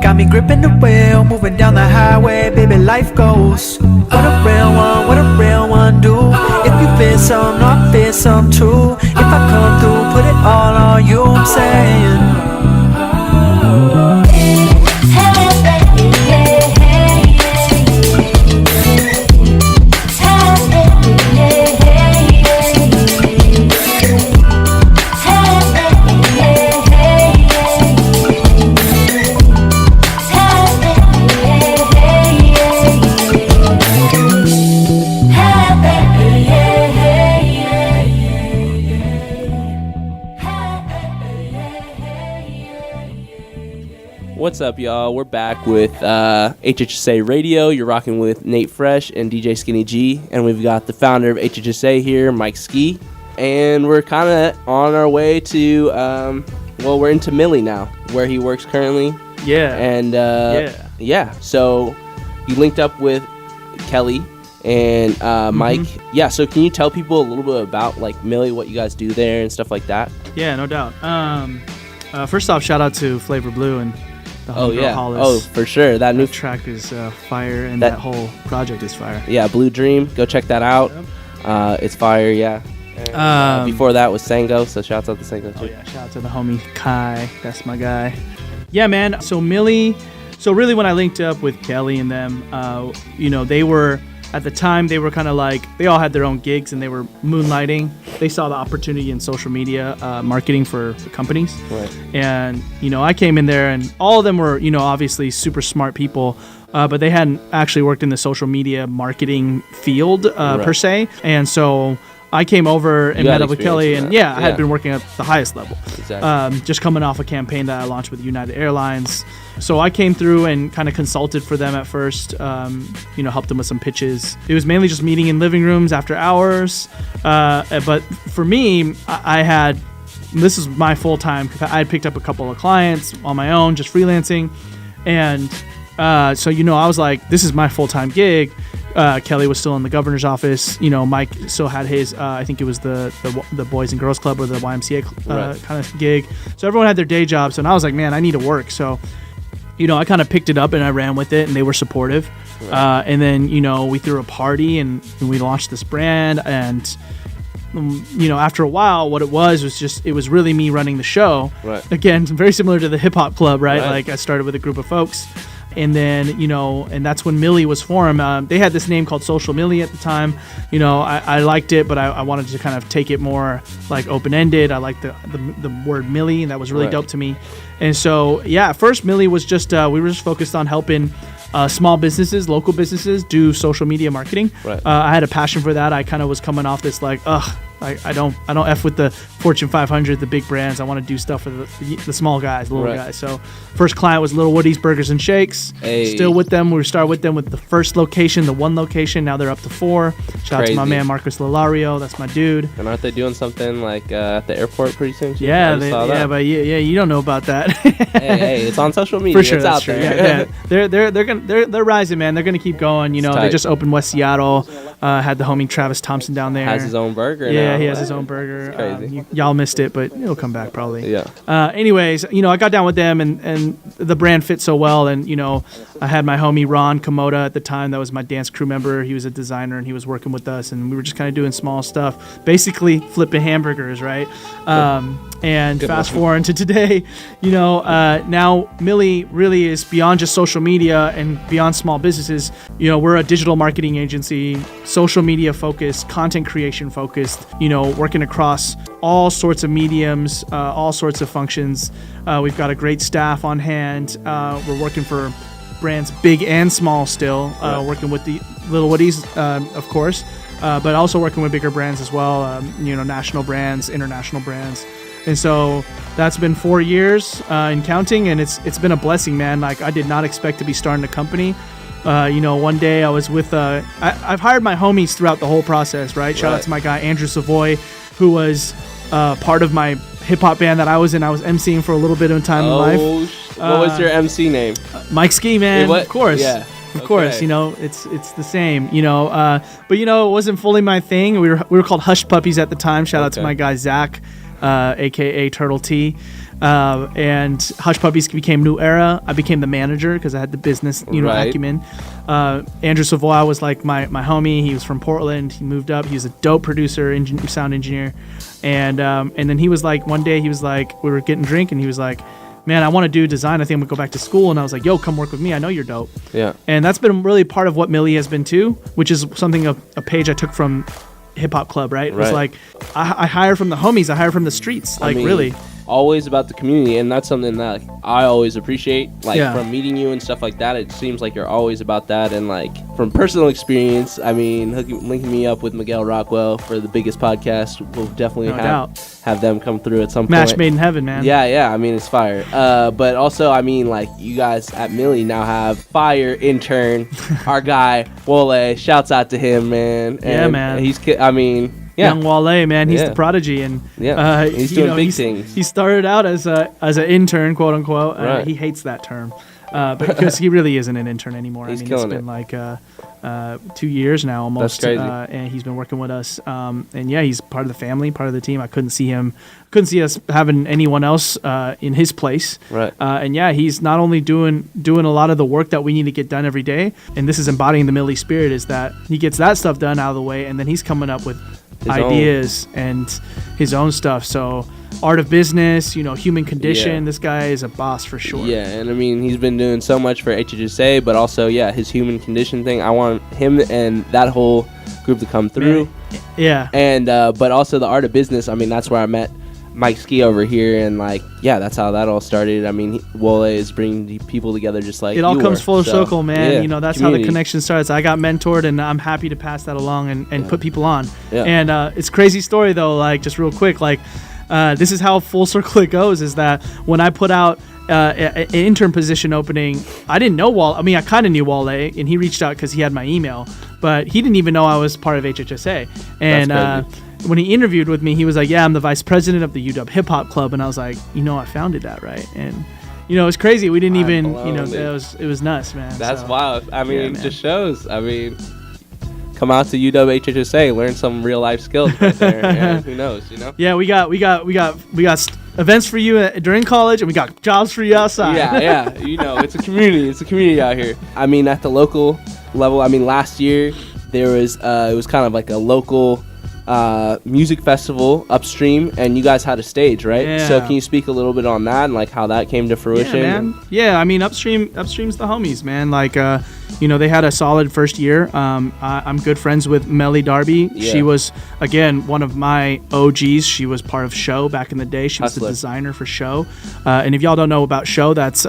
Got me gripping the wheel, moving down the highway, baby, life goes. What a real one do. If you feel some, no, I feel some too. If I come through, put it all on you, I'm saying.
What's up, y'all? We're back with HHSA Radio. You're rocking with Nate Fresh and DJ Skinny G, and we've got the founder of HHSA here, Mikeskee, and we're kind of on our way to, we're into Milli now, where he works currently.
Yeah.
And, yeah. So you linked up with Kelly and Mike. Yeah, so can you tell people a little bit about like Milli, what you guys do there and stuff like that?
Yeah, no doubt. First off, shout out to Flavor Blue and the Homegirl Hollis.
Oh, for sure. That new
track is fire, and that whole project is fire.
Yeah, Blue Dream. Go check that out. It's fire, yeah. And, before that was Sango, so shouts out to Sango too.
Oh yeah, shout out to the homie Kai. That's my guy. Yeah, man. So Milli. So really, when I linked up with Kelly and them, they were at the time they were kind of like they all had their own gigs and they were moonlighting. They saw the opportunity in social media marketing for companies.
Right.
And I came in there, and all of them were obviously super smart people. But they hadn't actually worked in the social media marketing field per se. And so I came over and met up with Kelly, and I had been working at the highest level.
Exactly.
Just coming off a campaign that I launched with United Airlines. So I came through and kind of consulted for them at first, helped them with some pitches. It was mainly just meeting in living rooms after hours. But for me, this is my full-time. I had picked up a couple of clients on my own, just freelancing. And so, I was like, this is my full-time gig. Kelly was still in the governor's office. Mike still had his, I think it was the Boys and Girls Club or the YMCA kind of gig. So everyone had their day jobs. And I was like, man, I need to work. So, I kind of picked it up and I ran with it, and they were supportive. Right. And then, we threw a party and we launched this brand. And, after a while, what it was just, it was really me running the show.
Right.
Again, very similar to the hip hop club, right? Like I started with a group of folks. And then, and that's when Milli was formed. They had this name called Social Milli at the time. I liked it, but I wanted to kind of take it more like open-ended. I liked the word Milli, and that was really dope to me. And so, at first Milli was just, we were just focused on helping small businesses, local businesses do social media marketing.
Right.
I had a passion for that. I kind of was coming off this like, I don't F with the Fortune 500, the big brands. I want to do stuff for the small guys, the little guys. So first client was Little Woody's Burgers and Shakes.
Hey.
Still with them. We started with them with the first location, the one location. Now they're up to 4. Shout out to my man Marcus Lalario. That's my dude.
And aren't they doing something like at the airport pretty soon?
Yeah, but you don't know about that.
hey, it's on social media.
For sure,
it's out there.
Yeah. They're rising, man. They're gonna keep going. They just opened West Seattle. Had the homie Travis Thompson down there.
Has his own burger.
Yeah,
now.
he has his own burger.
Crazy.
Y'all missed it, but it'll come back probably.
Yeah.
Anyways, I got down with them, and the brand fit so well, and I had my homie Ron Komoda at the time. That was my dance crew member. He was a designer, and he was working with us, and we were just kind of doing small stuff, basically flipping hamburgers, right? And fast forward to today, now Milli really is beyond just social media and beyond small businesses. We're a digital marketing agency, social media focused, content creation focused, working across all sorts of mediums, all sorts of functions. We've got a great staff on hand. We're working for brands big and small still, working with the Little Woodies, of course, but also working with bigger brands as well, national brands, international brands. And so that's been 4 years and counting, and it's been a blessing, man. Like, I did not expect to be starting a company. One day I was with I've hired my homies throughout the whole process, right? Shout out to my guy Andrew Savoy, who was part of my hip hop band that I was in. I was emceeing for a little bit of time in life.
What was your MC name?
Mikeskee, man.
Hey,
of course.
Yeah.
Of course, it's the same, but it wasn't fully my thing. We were called Hush Puppies at the time. Shout out to my guy Zach, aka Turtle T. And Hush Puppies became New Era. I became the manager because I had the business, acumen. Andrew Savoy was like my homie. He was from Portland. He moved up. He was a dope producer, sound engineer. And then he was like, one day he was like, we were getting a drink, and he was like, man, I want to do design. I think I'm going to go back to school. And I was like, yo, come work with me. I know you're dope.
Yeah.
And that's been really part of what Milli has been too, which is something, a page I took from Hip Hop Club, right? It was like, I hire from the homies. I hire from the streets. Like, really.
Always about the community, and that's something that I always appreciate. From meeting you and stuff like that, it seems like you're always about that. And from personal experience, linking me up with Miguel Rockwell for the biggest podcast, we'll definitely have them come through at some point.
Match made in heaven, man.
Yeah. It's fire. But also, you guys at Milli now have fire intern, our guy Wole. Shouts out to him, man. And
man.
He's
Young Wale, man, he's the prodigy, and
he's doing big things.
He started out as an intern, quote unquote. He hates that term. but because he really isn't an intern anymore.
He's
it's
killing
been
it.
like 2 years now almost.
That's crazy.
And he's been working with us. And yeah, he's part of the family, part of the team. I couldn't see us having anyone else in his place.
Right.
And yeah, he's not only doing a lot of the work that we need to get done every day, and this is embodying the Milli spirit, is that he gets that stuff done out of the way, and then he's coming up with ideas and his own stuff. So art of business, human condition.
Yeah.
This guy is a boss for sure.
Yeah, and I mean, he's been doing so much for HHSA, but also, his human condition thing. I want him and that whole group to come through.
Man. Yeah.
And but also the art of business. I mean, that's where I met Mikeskee over here, and that's how that all started. I mean, Wole is bringing people together just like
it all comes full
so,
circle, man.
Yeah,
That's
community.
how the connection starts. I got mentored, and I'm happy to pass that along and put people on.
Yeah.
And it's a crazy story though. Like, just real quick, this is how full circle it goes. Is that when I put out an intern position opening, I didn't know Wole. I mean, I kind of knew Wole, and he reached out because he had my email, but he didn't even know I was part of HHSA. And when he interviewed with me, he was like, "Yeah, I'm the vice president of the UW Hip Hop Club," and I was like, I founded that, right? And it was crazy. We didn't even, it was nuts, man.
That's
so,
wild. I mean,
yeah,
it just shows. I mean, come out to UWHHSA, learn some real life skills right there. And who knows,
Yeah, we got events for you during college, and we got jobs for you outside.
Yeah. It's a community. It's a community out here. I mean, at the local level, last year there was it was kind of like a local music festival upstream, and you guys had a stage, right?
Yeah.
So can you speak a little bit on that and how that came to fruition?
Yeah, man. Yeah, I mean, upstream's the homies, man. They had a solid first year. I'm good friends with Melly Darby.
Yeah.
She was, again, one of my OGs. She was part of Show back in the day. She was the designer for Show. And if y'all don't know about Show, that's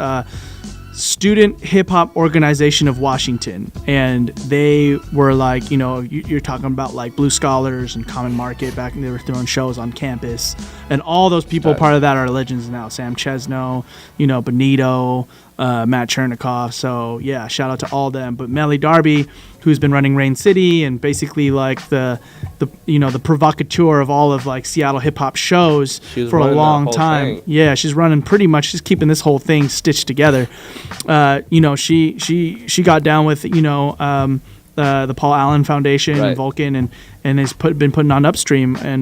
Student Hip Hop Organization of Washington, and they were you're talking about Blue Scholars and Common Market back when they were throwing shows on campus, and all those people part of that are legends now. Sam Chesno, Benito, Matt Chernikoff. So yeah, shout out to all them. But Melly Darby, who's been running Rain City and basically the provocateur of all of Seattle hip hop shows for a long time. Yeah, she's running she's keeping this whole thing stitched together. She got down with the Paul Allen Foundation and Vulcan and has been putting on Upstream. And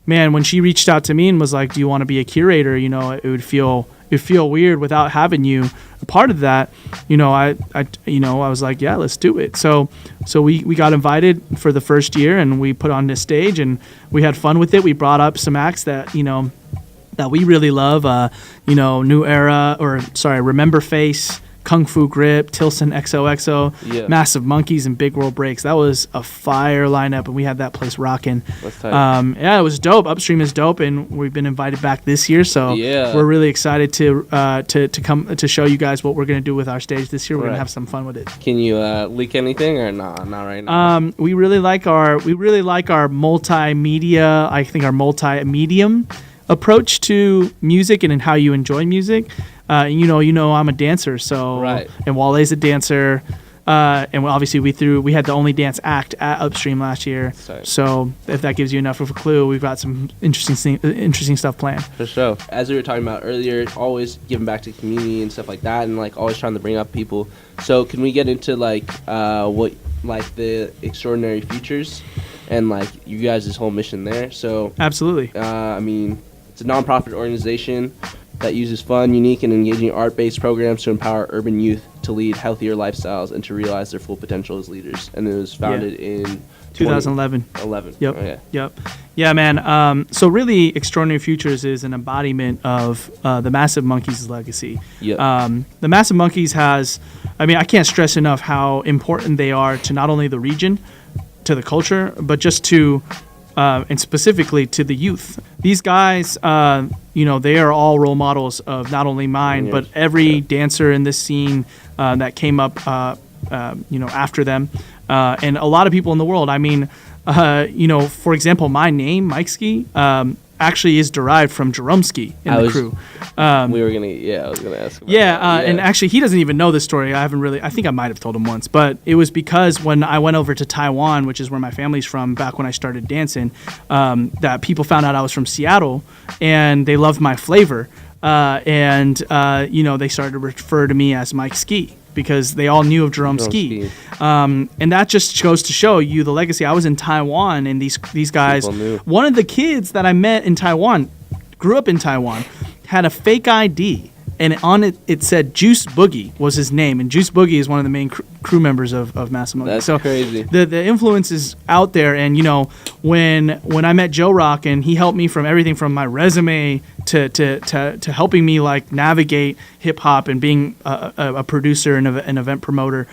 man, when she reached out to me and was like, "Do you want to be a curator?" It would feel weird without having you a part of that. I was like, yeah, let's do it. So we got invited for the first year, and we put on this stage, and we had fun with it. We brought up some acts that we really love. New Era, Remember Face, Kung Fu Grip, Tilson XOXO, Massive Monkeys, and Big World Breaks. That was a fire lineup, and we had that place rocking. It was dope. Upstream is dope, and we've been invited back this year, so we're really excited to come to show you guys what we're gonna do with our stage this year. We're gonna have some fun with it.
Can you leak anything or not right now?
We really like our multimedia. I think our multi-medium approach to music and in how you enjoy music. I'm a dancer, so and Wale's a dancer, and obviously we had the only dance act at Upstream last year. So if that gives you enough of a clue, we've got some interesting stuff planned.
For sure. As we were talking about earlier, always giving back to the community and stuff like that, and always trying to bring up people. So can we get into what the Extraordinary Futures and you guys' whole mission there? So
absolutely.
It's a nonprofit organization that uses fun, unique, and engaging art-based programs to empower urban youth to lead healthier lifestyles and to realize their full potential as leaders. And it was founded in
2011.
11.
Yep.
Okay.
Yep. Yeah, man. So really, Extraordinary Futures is an embodiment of the Massive Monkeys' legacy.
Yep.
The Massive Monkeys I can't stress enough how important they are to not only the region, to the culture, but just to and specifically to the youth. These guys, they are all role models of not only mine, but every dancer in this scene that came up, after them, and a lot of people in the world. For example, my name, Mikeskee, actually is derived from Jeromski in the crew.
I was gonna ask.
And actually, he doesn't even know this story. I think I might have told him once, but it was because when I went over to Taiwan, which is where my family's from, back when I started dancing, that people found out I was from Seattle, and they loved my flavor. and they started to refer to me as Mikeskee because they all knew of Jerome Ski. And that just goes to show you the legacy. I was in Taiwan, and these guys, one of the kids that I met in Taiwan, grew up in Taiwan, had a fake ID, and on it said Juice Boogie was his name, and Juice Boogie is one of the main crew members of Massive Monkey.
That's
so
crazy.
The influence is out there, and when I met Joe Rock, and he helped me from everything from my resume to helping me like navigate hip hop and being a producer and an event promoter.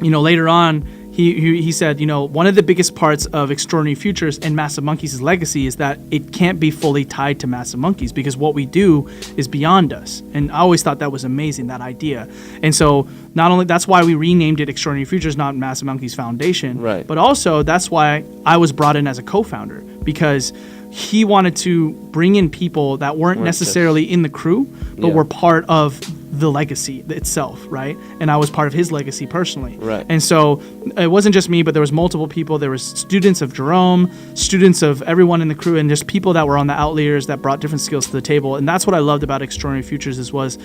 Later on, he said, one of the biggest parts of Extraordinary Futures and Massive Monkeys' legacy is that it can't be fully tied to Massive Monkeys because what we do is beyond us. And I always thought that was amazing, that idea. And so not only that's why we renamed it Extraordinary Futures, not Massive Monkeys Foundation,
right,
but also that's why I was brought in as a co-founder, because he wanted to bring in people that weren't necessarily in the crew, but were part of the legacy itself, right? And I was part of his legacy personally.
Right.
And so it wasn't just me, but there was multiple people. There was students of Jerome, students of everyone in the crew, and just people that were on the outliers that brought different skills to the table. And that's what I loved about Extraordinary Futures was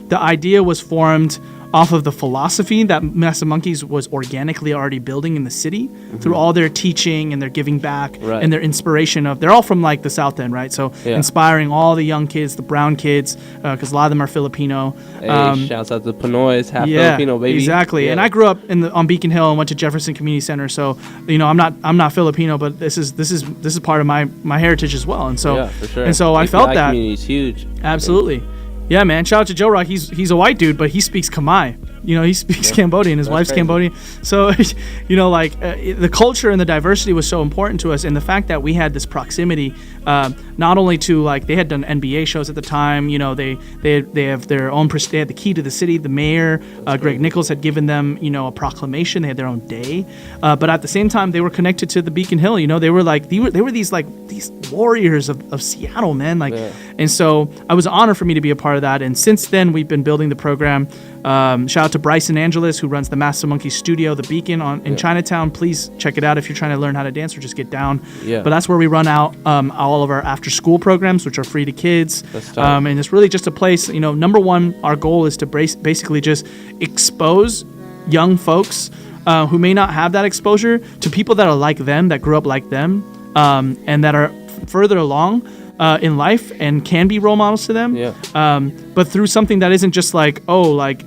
the idea was formed off of the philosophy that Massive Monkeys was organically already building in the city through all their teaching and their giving back and their inspiration they're all from like the South End, right? So inspiring all the young kids, the brown kids, because a lot of them are Filipino.
Hey, shouts out to Pinoy's, half Filipino, baby.
Exactly. And I grew up on Beacon Hill and went to Jefferson Community Center. So, I'm not Filipino, but this is part of my heritage as well. And so,
for sure.
And so I felt that.
Community is huge.
Absolutely. Yeah, man. Shout out to Joe Rock. He's a white dude, but he speaks Khmer. He speaks Cambodian. His wife's
crazy.
Cambodian. So, the culture and the diversity was so important to us, and the fact that we had this proximity, not only to they had done NBA shows at the time. They have their own. They had the key to the city. The mayor, Greg Nichols, had given them a proclamation. They had their own day, but at the same time, they were connected to the Beacon Hill. They were these warriors of Seattle, man. And so it was an honor for me to be a part of that. And since then, we've been building the program. Shout out to Bryson Angeles, who runs the Massive Monkey Studio, the Beacon in Chinatown. Please check it out if you're trying to learn how to dance or just get down. But that's where we run out all of our after-school programs, which are free to kids. And it's really just a place. Number one, our goal is to basically just expose young folks who may not have that exposure to people that are like them, that grew up like them, and that are further along in life and can be role models to them. But through something that isn't just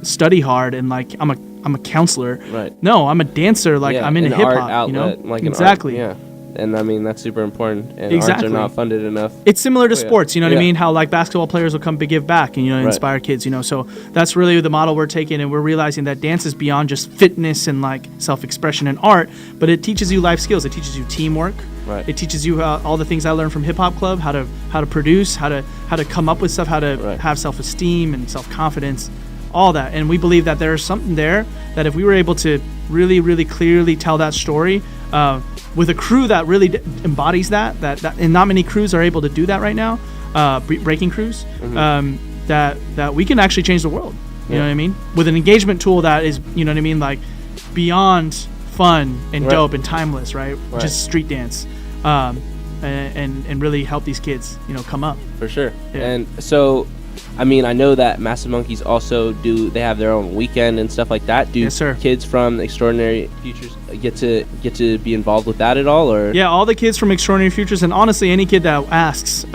study hard and I'm a counselor.
Right.
No, I'm a dancer. I'm into hip hop.
Outlet,
exactly.
Art, and I mean that's super important. And arts are not funded enough.
It's similar to sports. You know what I mean? How basketball players will come to give back and inspire kids. So that's really the model we're taking, and we're realizing that dance is beyond just fitness and self-expression and art, but it teaches you life skills. It teaches you teamwork.
Right.
It teaches you all the things I learned from Hip Hop Club, how to produce, how to come up with stuff, how to have self-esteem and self-confidence, all that. And we believe that there's something there that if we were able to really, really clearly tell that story with a crew that really embodies that, and not many crews are able to do that right now, breaking crews, that we can actually change the world. You know what I mean? With an engagement tool that is, beyond fun and dope and timeless, right? Just street dance. And really help these kids, come up.
For sure. Yeah. And so, I know that Massive Monkeys also they have their own weekend and stuff like that. Do kids from Extraordinary Futures get to be involved with that at all? Or
yeah, all the kids from Extraordinary Futures, and honestly, any kid that asks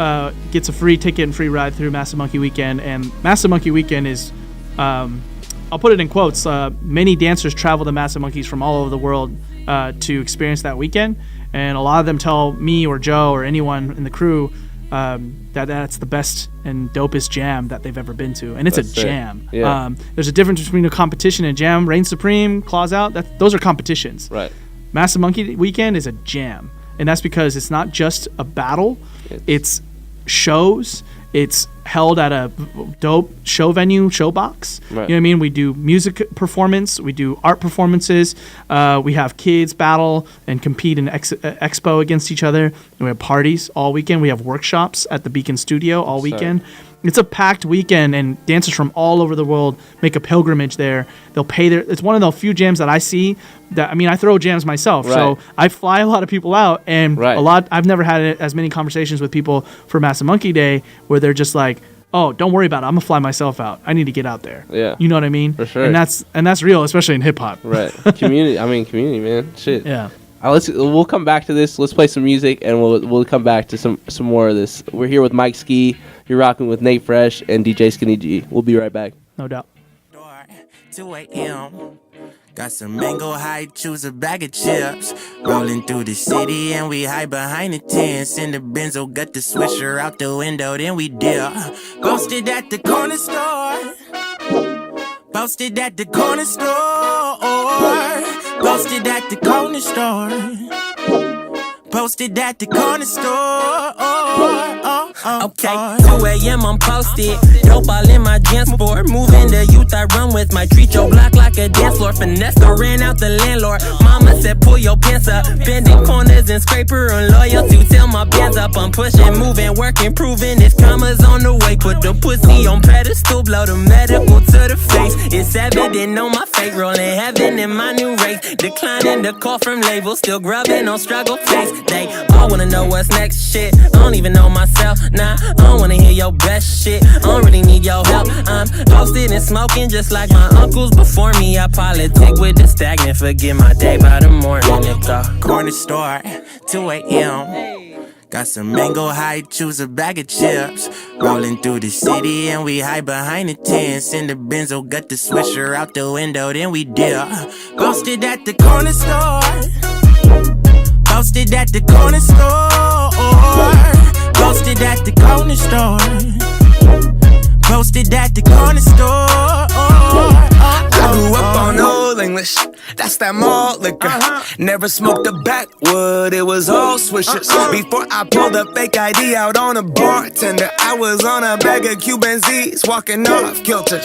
gets a free ticket and free ride through Massive Monkey Weekend. And Massive Monkey Weekend is, I'll put it in quotes, many dancers travel to Massive Monkeys from all over the world to experience that weekend. And a lot of them tell me or Joe or anyone in the crew that's the best and dopest jam that they've ever been to. And it's a jam. Yeah. There's a difference between a competition and jam. Reign Supreme, Claws Out, those are competitions.
Right.
Massive Monkey Weekend is a jam. And that's because it's not just a battle. It's shows. It's held at a dope show venue, showbox. Right. You know what I mean? We do music performance. We do art performances. We have kids battle and compete in expo against each other. And we have parties all weekend. We have workshops at the Beacon Studio all weekend. It's a packed weekend, and dancers from all over the world make a pilgrimage there. They'll pay it's one of the few jams that I see that, I throw jams myself. Right. So I fly a lot of people out, and I've never had as many conversations with people for Massive Monkey Day where they're just like, oh, don't worry about it. I'm gonna fly myself out. I need to get out there.
Yeah.
You know what I mean?
For sure.
And that's real, especially in hip hop.
Right. Community, man. Shit.
Yeah.
We'll come back to this. Let's play some music, and we'll come back to some more of this. We're here with Mikeskee. You're rocking with Nate Fresh and DJ Skinny G. We'll be right back.
No doubt.
2 a.m. Got some mango high, choose a bag of chips. Rolling through the city and we hide behind the tents. In the Benzo, got the swisher out the window, then we dip. Posted at the corner store. Posted at the corner store. Posted at the corner store. Posted at the corner store. Okay, 2 a.m. I'm posted. Dope all in my jam sport. Moving the youth I run with. My treat your block like a dance floor. Finesse ran out the landlord. Mama said pull your pants up. Bending corners and scraper on loyalty. Till my bands up. I'm pushing, moving, working, proving. This commas on the way. Put the pussy on pedestal. Blow the medical to the face. It's evident on my fate. Rolling heaven in my new race. Declining the call from labels. Still grubbing on struggle face. They all wanna know what's next shit. I don't even know myself. Nah, I don't wanna hear your best shit. I don't really need your help. I'm posted and smoking just like my uncles before me. I politic with the stagnant. Forget my day by the morning. At the corner store, 2 a.m. Got some mango high, choose a bag of chips. Rolling through the city and we hide behind the tents. In the Benzo, got the swisher out the window, then we dip. Posted at the corner store. Posted at the corner store. Posted at the corner store. Posted at the corner store.
I grew up on Old English, that's that malt liquor. Never smoked a backwood, it was all swishers. Before I pulled a fake ID out on a bartender, I was on a bag of Cuban Z's, walking off kilter.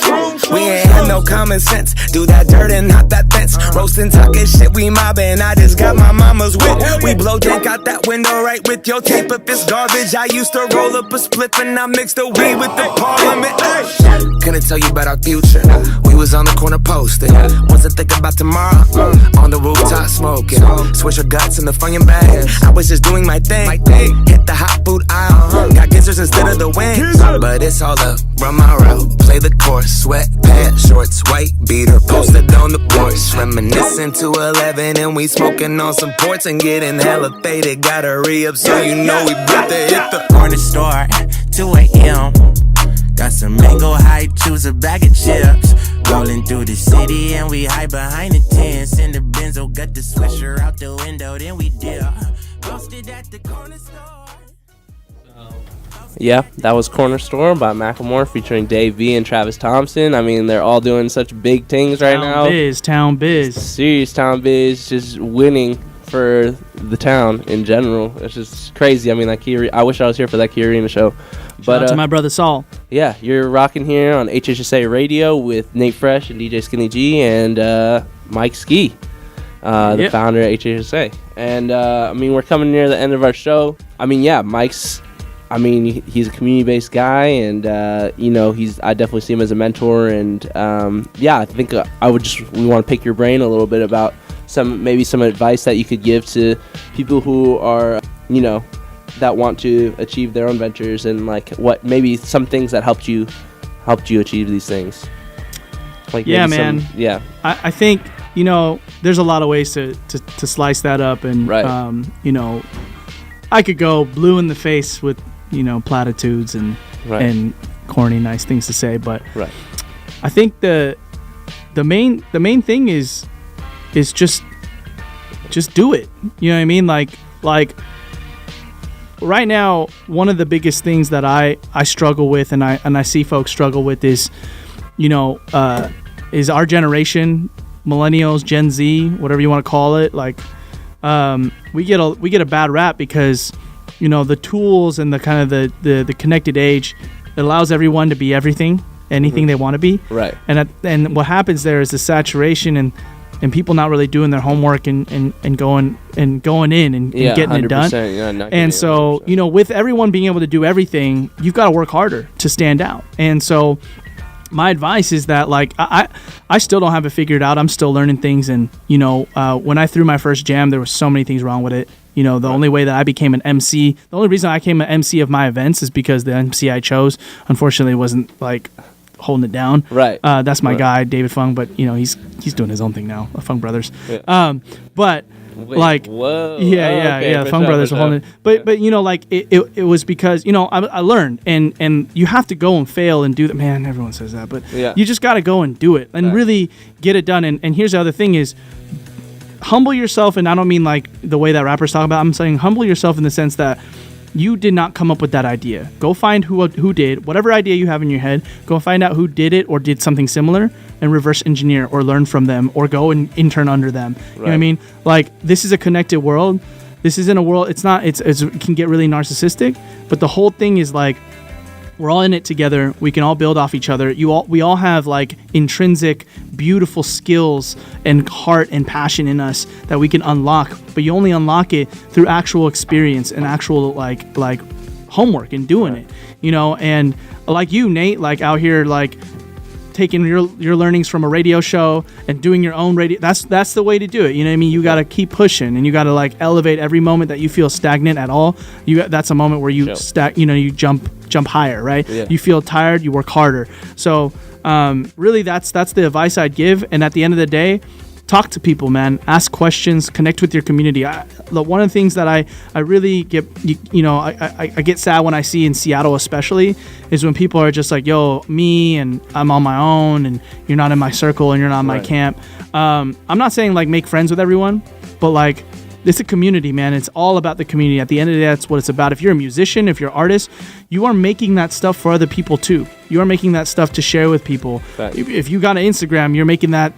We ain't had no common sense, do that dirt and not that fence. Roasting, talking shit, we mobbing, I just got my mama's whip. We blow dank out that window right with your tape if it's garbage. I used to roll up a spliff and I mixed the weed with the parliament. Couldn't tell you about our future, we was on the corner posted. Wasn't thinking about tomorrow, on the rooftop smoking. Swish your guts in the Funyun bag, I was just doing my thing. Hit the hot food aisle, got gizzards instead of the wings. But it's all up, run my route, play the course. Sweatpants, shorts, white beater, posted on the porch. Reminiscing to 11 and we smoking on some ports and getting hella faded. Gotta re-up so you know we about to hit the
corner store, 2 a.m. Got some mango high, choose a bag of chips. Rolling through the city and we hide behind the tents. In the Benzo, got the swisher out the window, then we dip. Posted at the corner store.
Yeah, that was Corner Store by Macklemore featuring Dave V and Travis Thompson. I mean, they're all doing such big things right now.
Town biz.
Serious town biz, just winning for the town in general. It's just crazy. I mean, like I wish I was here for that Key Arena show.
Shout out to my brother Saul.
Yeah, you're rocking here on HHSA Radio with Nate Fresh and DJ Skinny G and Mikeskee, the founder of HHSA. And I mean, we're coming near the end of our show. I mean, yeah, Mike's. I mean, he's a community-based guy, and you know, I definitely see him as a mentor. And yeah, I think we want to pick your brain a little bit about some advice that you could give to people who are, you know, that want to achieve their own ventures, and like what maybe some things that helped you achieve these things. Like
yeah, man.
Yeah,
I think, you know, there's a lot of ways to slice that up, and
right.
You know, I could go blue in the face with, you know, platitudes and
right.
and corny nice things to say, but
right.
I think the main thing is just do it. You know what I mean? Like right now, one of the biggest things that I struggle with, and I see folks struggle with, is, you know, is our generation, millennials, Gen Z, whatever you want to call it. Like, we get a bad rap because, you know, the tools and the kind of the connected age, it allows everyone to be anything mm-hmm. they want to be.
Right.
And what happens there is the saturation and people not really doing their homework and going in and getting it done.
Yeah,
and so, you know, with everyone being able to do everything, you've got to work harder to stand out. And so my advice is that, like, I still don't have it figured out. I'm still learning things. And, you know, when I threw my first jam, there was so many things wrong with it. You know, the only way that I became an MC, the only reason I became an MC of my events is because the MC I chose, unfortunately, wasn't like holding it down.
Right.
That's my guy, David Fung, but you know, he's doing his own thing now, Fung Brothers.
Yeah.
But
Wait,
like,
whoa.
The Fung Brothers are holding it. But you know, like it was because, you know, I learned, and you have to go and fail and do that. Man, everyone says that, but you just got to go and do it and really get it done. And here's the other thing is, humble yourself, and I don't mean like the way that rappers talk about. I'm saying humble yourself in the sense that you did not come up with that idea. Go find who did whatever idea you have in your head. Go find out who did it or did something similar, and reverse engineer or learn from them or go and intern under them. Right. You know what I mean? Like, this is a connected world. This isn't a world. It can get really narcissistic, but the whole thing is like, we're all in it together. We can all build off each other. We all have like intrinsic, beautiful skills and heart and passion in us that we can unlock. But you only unlock it through actual experience and actual like homework and doing it. You know, and like you, Nate, like out here like taking your learnings from a radio show and doing your own radio. That's the way to do it. You know what I mean? You got to keep pushing, and you got to like elevate every moment that you feel stagnant at all. That's a moment where you you jump higher, right? Yeah. You feel tired, you work harder. So really that's the advice I'd give. And at the end of the day, talk to people, man. Ask questions, connect with your community. One of the things that I really get, I get sad when I see in Seattle especially, is when people are just like, yo, me, and I'm on my own, and you're not in my circle, and you're not in my camp. I'm not saying like make friends with everyone, but like, it's a community, man. It's all about the community. At the end of the day, that's what it's about. If you're a musician, if you're an artist, you are making that stuff for other people too. You are making that stuff to share with people. Right. If you got an Instagram, you're making that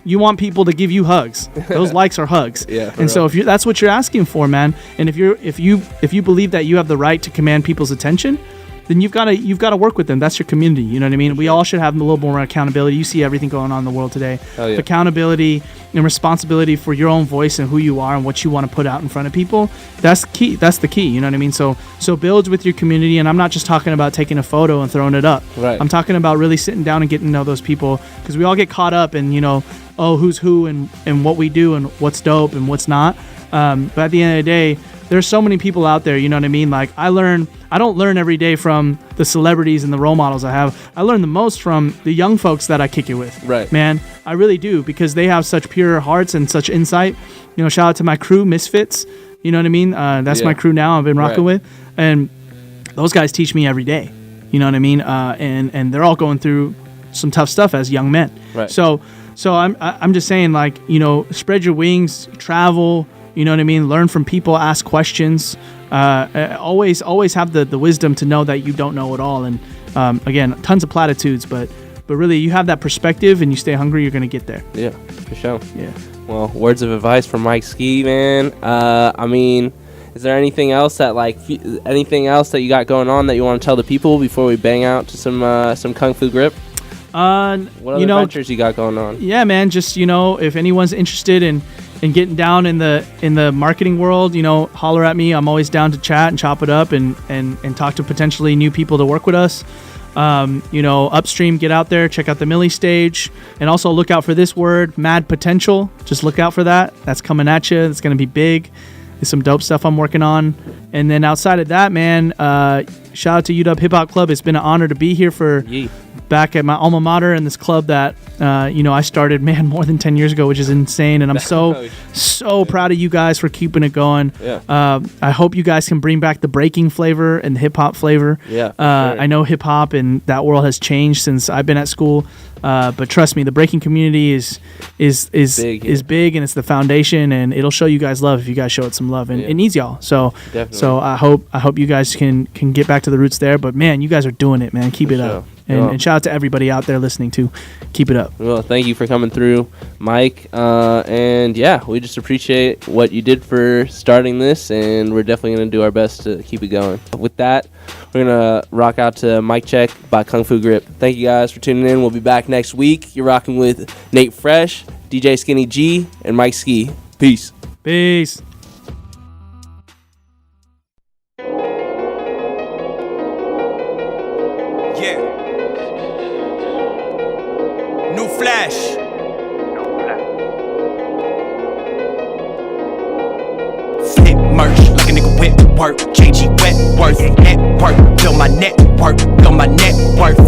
you want people to give you hugs. Those likes are hugs. Yeah. And so that's what you're asking for, man. And if you believe that you have the right to command people's attention, then you've got to work with them. That's your community. You know what I mean? We all should have a little more accountability. You see everything going on in the world today. Oh, yeah. Accountability and responsibility for your own voice and who you are and what you want to put out in front of people. That's key. That's the key. You know what I mean? So build with your community. And I'm not just talking about taking a photo and throwing it up. Right. I'm talking about really sitting down and getting to know those people, because we all get caught up in, who's who and what we do and what's dope and what's not. But at the end of the day, there's so many people out there, you know what I mean? Like, I don't learn every day from the celebrities and the role models I have. I learn the most from the young folks that I kick it with. Right. Man, I really do, because they have such pure hearts and such insight. Shout out to my crew, Misfits. You know what I mean? That's my crew now I've been rocking with. And those guys teach me every day. You know what I mean? And they're all going through some tough stuff as young men. Right. So I'm just saying, like, spread your wings, travel. You know what I mean? Learn from people, ask questions. Always have the wisdom to know that you don't know it all. And again, tons of platitudes, but really, you have that perspective and you stay hungry, you're gonna get there. Yeah, for sure. Yeah.
Well, words of advice from Mikeskee, man. I mean, is there anything else that you got going on that you want to tell the people before we bang out to some Kung Fu Grip? What other adventures you got going on? Yeah, man. Just if anyone's interested in getting down in the marketing world, holler at me. I'm always down to chat and chop it up and talk to potentially new people to work with us. Upstream, get out there, check out the Milli stage, and also look out for this word, mad potential. Just look out for that. That's coming at you. It's going to be big. There's some dope stuff I'm working on. And then outside of that, man, shout out to UW Hip Hop Club. It's been an honor to be here back at my alma mater in this club that I started, man, more than 10 years ago, which is insane. And I'm so proud of you guys for keeping it going. Yeah. I hope you guys can bring back the breaking flavor and the hip hop flavor. Yeah. Sure. I know hip hop and that world has changed since I've been at school. But trust me, the breaking community is big, and it's the foundation, and it'll show you guys love if you guys show it some love, and it needs y'all. So definitely. So I hope you guys can get back to the roots there. But man, you guys are doing it, man. Keep it up. And shout out to everybody out there listening too. Keep it up. Well, thank you for coming through, Mike. And yeah, we just appreciate what you did for starting this, and we're definitely going to do our best to keep it going. With that, we're going to rock out to Mic Check by Kung Fu Grip. Thank you guys for tuning in. We'll be back next week. You're rocking with Nate Fresh, DJ Skinny G, and Mikeskee. Peace.
Peace.
Flip merch like a nigga with work. JG Wentworth, network, build my network, build my net worth.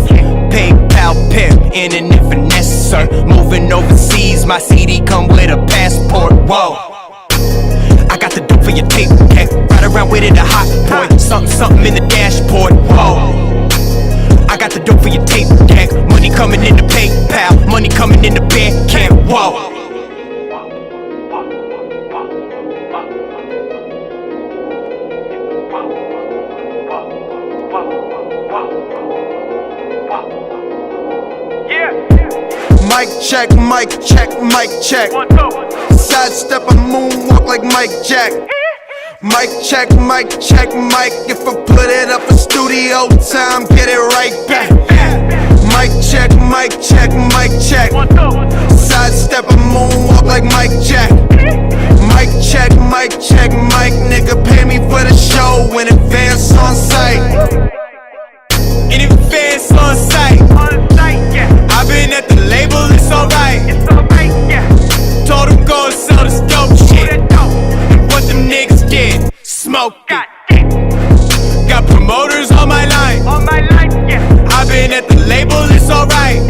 PayPal pimp, internet finesser, moving overseas. My CD come with a passport. Whoa. I got the dope for your tape deck. Ride around with it a hot boy. Something in the dashboard. Whoa. I got the dope for your tape deck. Money coming in the PayPal. Money coming in the bank camp. Whoa.
Mic check, mic check, mic check. Sidestep a moonwalk like Mike Jack. Mic check, mic check, mic. If I put it up in studio time, get it right back. Mic check, mic check, mic check. Sidestep a moonwalk like Mike Jack. Mic check, mic check, mic. Nigga pay me for the show in advance on site.
In advance on site. I've been at the label, it's alright. Told them go and sell this dope shit. What them niggas get, smoke it. Got promoters on my line. I've been at the label, it's alright.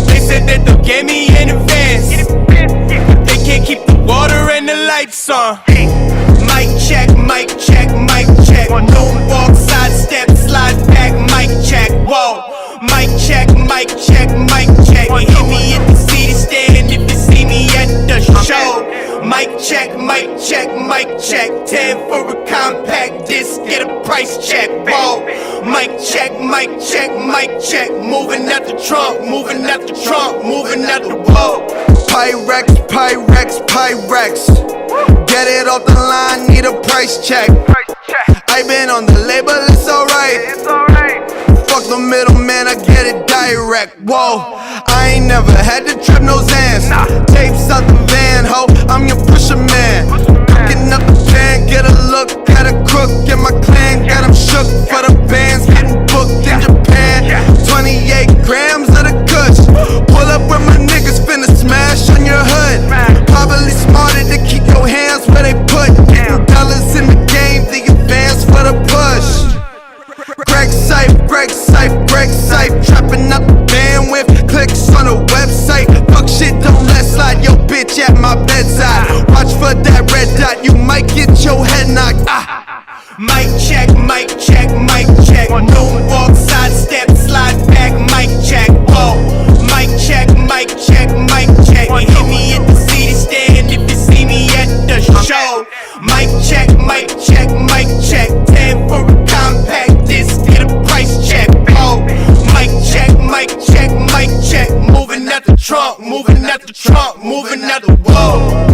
They said that they'll get me in advance, but they can't keep the water and the lights on. Mic check, mic check, mic check. Moonwalk, sidestep, slide back, mic check. Whoa. Mic check, mic check, mic check. You hit me at the CD stand if you see me at the show. Mic check, mic check, mic check. 10 for a compact disc, get a price check. Whoa. Mic check, mic check, mic check. Moving out the trunk, moving out the trunk, moving out the whoa.
Pyrex, Pyrex, Pyrex. Get it off the line, need a price check. I been on the label, it's alright. Fuck the middleman, I get it direct. Whoa, I ain't never had to trip no Zans. Tapes out the van, ho, I'm your pusher man. Cooking up the pan, get a look at a crook. Get my clan, got 'em shook for the bands. Getting booked in Japan. 28 grams of the kush. Pull up with my niggas, finna smash on your hood. Probably smarter to keep your hands where they put. Getting dollars in the game, the advance for the push. Break safe, break safe, break safe. Trapping up the bandwidth, clicks on the website. Fuck shit, don't let slide your bitch at my bedside. Watch for that red dot, you might get your head knocked.
Mic check, mic check, mic check. Moonwalk, sidestep, slide back, mic check. Whoa. Mic check, mic check, mic check. You hit me at the CD stand if you see me at the show. Mic check, mic check, mic check. 10 for a compact disc, get a price check. Oh. Mic check, mic check, mic check. Moving out the trunk, moving out the trunk, moving out the whoa.